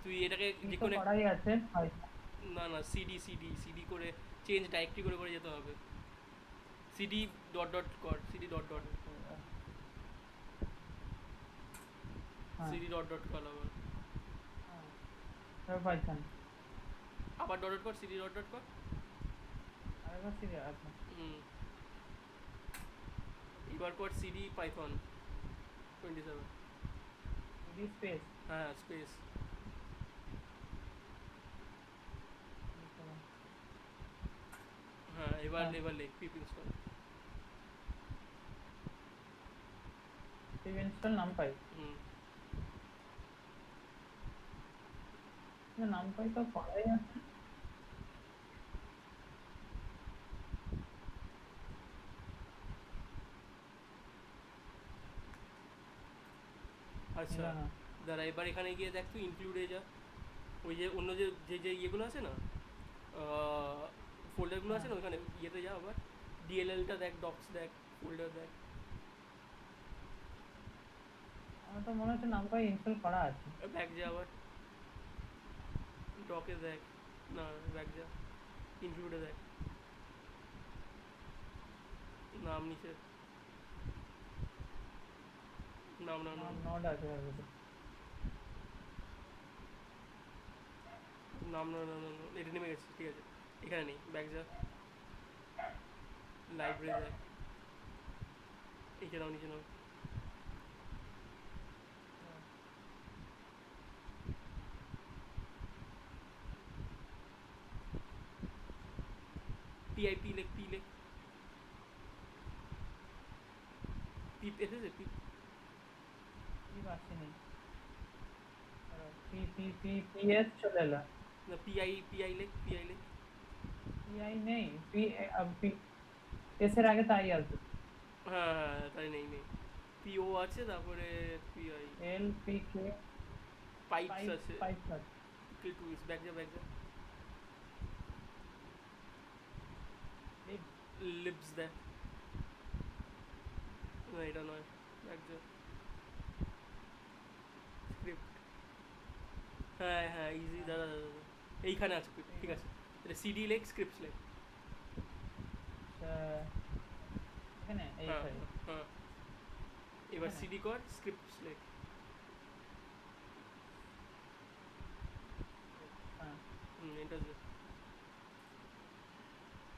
তুই এটাকে কি যে তো কোনো, করাই আছে হয়তো। না না, সিডি করে চেঞ্জ ডাইরেক্টরি করে করে যেতে হবে। সিডি ডট ডট কর, সিডি ডট ডট, হ্যাঁ সিডি ডট ডট কর আবার। হ্যাঁ, তারপর পাইথন। আবার ডট ডট কর, সিডি ডট ডট কর। আরেকবার সিরিয়াল আচ্ছা। হুম। এবার কর সিডি পাইথন 27। CD space. হ্যাঁ, স্পেস। হ্যাঁ, এবার হ্যাঁ, এবার লেখ pip install. Pip install numpy. হুম। না, নামপাই তো করাই আছে। আচ্ছা, না দাঁড়া, এবার এখানে গিয়ে দেখ তুই ইনক্লুডে যা। ওই যে অন্য যে যে যে ইয়েগুলো আছে না, ফোল্ডারগুলো আছে হ্যাঁ, না, ওইখানে ইয়েতে যা আবার। ডিএলএলটা দেখ, ডক্স দেখ, ফোল্ডার দেখ। আমার তো মনে হচ্ছে নামপাই ইনস্টল করা আছে। ব্যাক যা আবার, ডকে দেখ। না, ব্যাক যা, ইনক্লুডে দেখ, নাম নিচে, নাম নাম নাম নোড আছে ওর ভিতরে। নাম নাম নাম নাম এটা নেমে গেছে, ঠিক আছে। এখানে নেই, ব্যাক যা, লাইব্রেরি দেখ। নিচে নাও নিচে নাও। পিআইপি লেখ, পি লেখ, পিপ এসেছে, পিপ। কি আসেনি, পি পি পি পিএস চলে এলো। না, পিআই, পিআই লেখ, পিআই লেখ। পিআই নেই, পি পি এস এর আগে তাই আসবে। হ্যাঁ হ্যাঁ, তাই নেই নেই। পিও আছে, তারপরে PI. L P K pipes pipe আছে। পাইপ আছে। টুলস, ব্যাক যা, ব্যাক যা। লিপ লিপস দেখ। না এটা নয়, ব্যাক যা। স্ক্রিপ্ট। হ্যাঁ হ্যাঁ, ইজি, দাদা দাদা দাদা। এইখানে আছে, ঠিক আছে। এটা সিডি লেখ, স্ক্রিপ্টস লেখ। এখানে এই হ্যাঁ সরি হ্যাঁ। এবার এখানে সিডি কর, স্ক্রিপ্টস লেখ। হ্যাঁ এন্টার দে।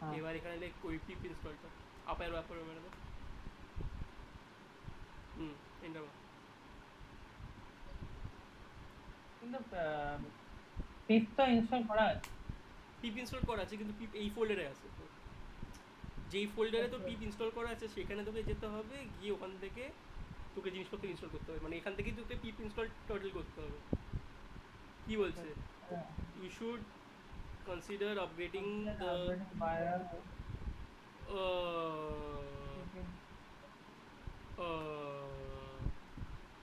হ্যাঁ। এবার এখানে লেখ ওই পিপ ইনস্টলটা। আপার ব্যাপার মেরে দাও। এন্টার মার। কিন্তু পিপ তো ইনস্টল করা আছে। পিপ ইনস্টল করা আছে, কিন্তু পিপ এই ফোল্ডারে আছে তো। যেই ফোল্ডারে তোর Okay. পিপ ইনস্টল করা আছে সেখানে তোকে যেতে হবে, গিয়ে ওখান থেকে তোকে জিনিসপত্র ইনস্টল করতে হবে, মানে এখান থেকেই তোকে পিপ ইনস্টল টার্টল করতে হবে। কি বলছে? You should consider upgrading the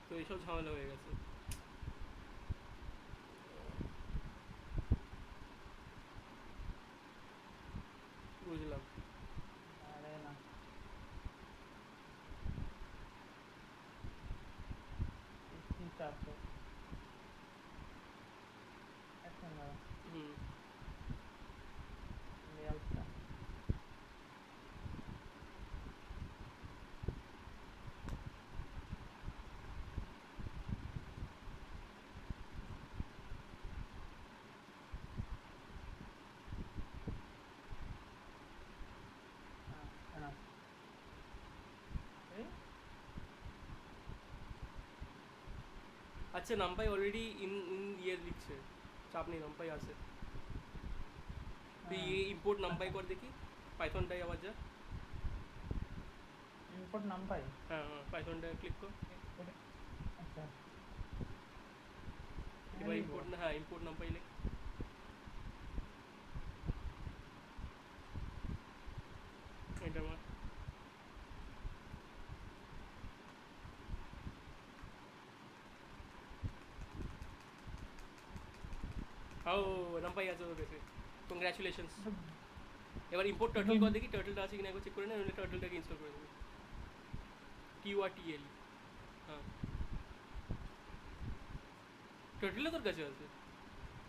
তো এইসব ঝামেলা হয়ে গেছে। বুঝলাম। আরে না, কি চাপে এখন না হুম। লেআউটটা। হ্যাঁ এই আচ্ছা, নাম্পাই অলরেডি ইন ইন ইয়ে লিখছে, চাপ নেই, নাম্পাই আছে। তুই ইম্পোর্ট নাম্পাই কর দেখি, পাইথনটাই আবার যা। ইম্পোর্ট নাম পাই। হ্যাঁ হ্যাঁ, পাইথনটায় ক্লিক কর। আচ্ছা এবার ইম্পোর্ট, না হ্যাঁ, ইম্পোর্ট নাম্পাই লেখ। এন্টার মার। ও, নাম্পাই আছে ওর কাছে, কংগ্রাচুলেশনস। এবার ইম্পোর্ট টার্টল কর দেখি, টার্টলটা আছে কিনা একবার চেক করে না, নইলে টার্টলটাকে ইনস্টল করে দেবে। TURTL। হ্যাঁ, টার্টলও তোর কাছে আছে,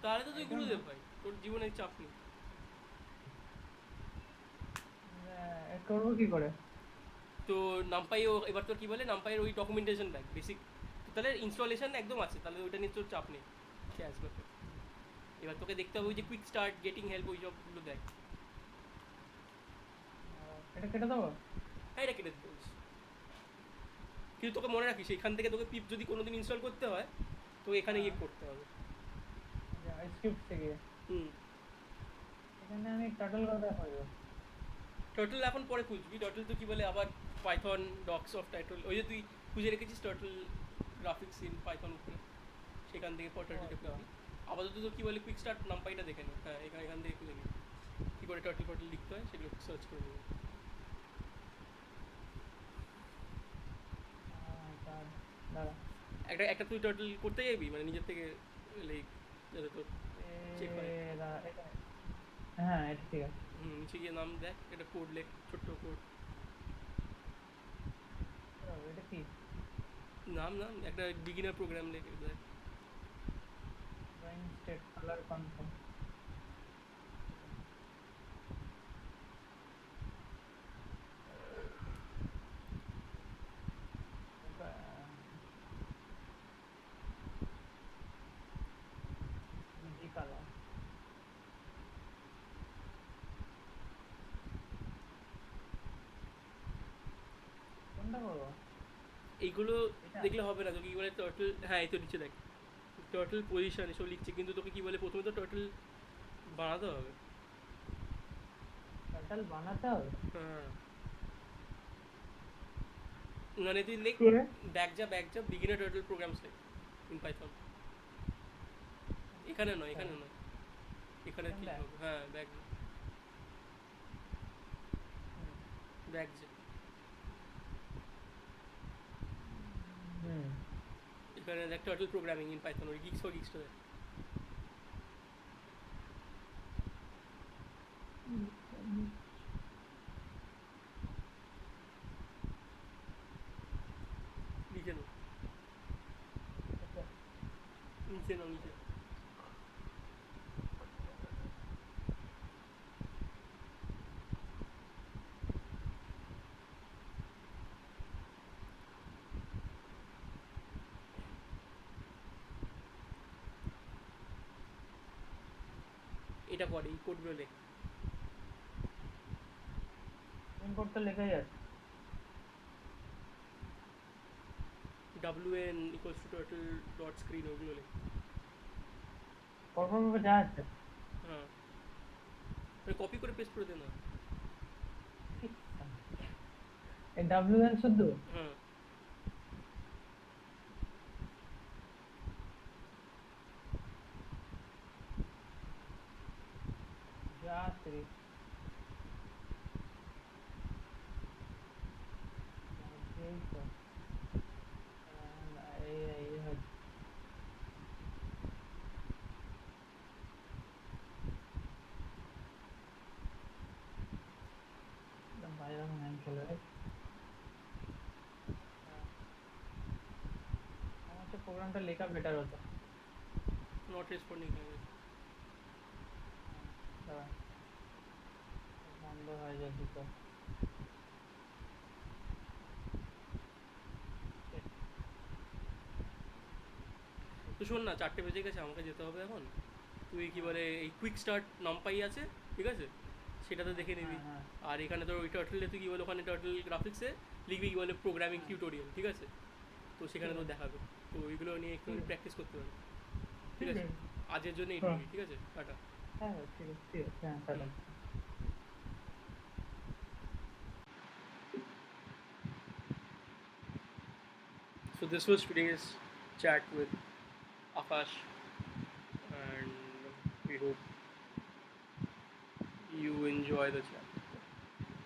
তাহলে তো তুই গুরুদেব ভাই, তোর জীবনে চাপ নেই। করবো কি করে? তো নাম্পাইও এবার তোর কী বলে, নাম্পাইয়ের ওই ডকুমেন্টেশন দেখ বেসিক, তাহলে ইনস্টলেশন একদম আছে, তাহলে ওইটা নিয়ে তোর চাপ নেই, সে আসবে। এবার তোকে দেখতে হবে ওই যে কুইক স্টার্ট, গেটিং হেল্প, ওই সবগুলো দেখ। এটা কেটে দেবো? হ্যাঁ, এটা কেটে দিতে বলছি। কিন্তু তোকে মনে রাখিস, এখান থেকে তোকে পিপ যদি কোনোদিন ইনস্টল করতে হয়, তো এখানে ইয়ে করতে হবে। স্ক্রিপ্ট থেকে হুম। এখানে আমি টার্টল কথা বলবো। টার্টল এখন পরে খুঁজবি, টার্টল তো কী বলে আবার পাইথন ডক্স অফ টাইটল, ওই যে তুই খুঁজে রেখেছিস টার্টল গ্রাফিক্স ইন পাইথন উপরে, সেখান থেকে পর টার্টলটা খুঁজবি। আপাতত তো কী বলে কুইক স্টার্ট নাম্পাইটা দেখে নে, হ্যাঁ এখান থেকে খুঁজে নিই কী করে টার্টল ফার্টল লিখতে হয়, সেগুলো সার্চ করে নেবো। দাঁড়া একটা একটা তুই টার্টল করতে যাবি, মানে নিজের থেকে লাইক, যাতে তোর চেক হয়। হ্যাঁ এটা ঠিক আছে। নিচে গিয়ে নাম দেখ, একটা কোড লেখ, ছোট্ট কোড। এটা কি? নাম নাম একটা বিগিনার প্রোগ্রাম লেখ দেখ। Drawing state colour console. জি কালার কোনটা করবো? এইগুলো এটা দেখলে হবে না, তোকে কি বলে টার্টল, হ্যাঁ এই তো নিচে দেখ টার্টল পজিশন এসব লিখছে, কিন্তু তোকে কি বলে প্রথমে তো টার্টল বানাতে হবে। টার্টল বানাতে হবে। হ্যাঁ মানে তুই লিখ করে ব্যাক যা বিগিনার টার্টল প্রোগ্রামস লিখ ইন পাইথন। এখানে নয়, এখানে নয়, এখানে Then ক্লিক back. হবে, হ্যাঁ ব্যাক ব্যাক যা, হুম এখানে দেখ টার্টল প্রোগ্রামিং ইন পাইথন, ওই গিক্স ফর গিক্সটা দেখ। নিচে নাও, নিচে নাও, নিচে। এটা পরে এই কোডগুলো লেখ। ইম্পোর্ট তো লেখাই আছে। WN equals to turtle dot screen ওগুলো লেখ। পরপর যা আছে। হ্যাঁ কপি করে পেস্ট করে দে না। এই WN শুদ্ধ হ্যাঁ যা আছে এই তো এই হচ্ছে বাইরে নাম চলে আমার তো প্রোগ্রামটা লেখা বেটার হতো। নট রেসপন্ডিং হয়ে গেছে। দাঁড়া, বন্ধ হয়ে যায় দুটো। তো শোন না, 4টে বেজে গেছে, আমাকে যেতে হবে এখন। তুই কি বলে এই কুইক স্টার্ট নামপাই আছে, ঠিক আছে, সেটাতে দেখে নিবি। হ্যাঁ আর এখানে তোর ওই টার্টলে তুই কি বলে ওখানে টার্টল গ্রাফিক্সে লিখবি কি বলে প্রোগ্রামিং হ্যাঁ। টিউটোরিয়াল, ঠিক আছে, তো সেখানে তোর দেখাবে। তো ওইগুলো নিয়ে একটু ঠিক আছে। প্র্যাকটিস করতে হবে, ঠিক আছে। আজের জন্য হ্যাঁ এইটুকুই, ঠিক আছে, টাটা। হ্যাঁ ঠিক আছে ঠিক আছে হ্যাঁ তাহলে। So this was today's chat with Akash, and we hope you enjoy the chat.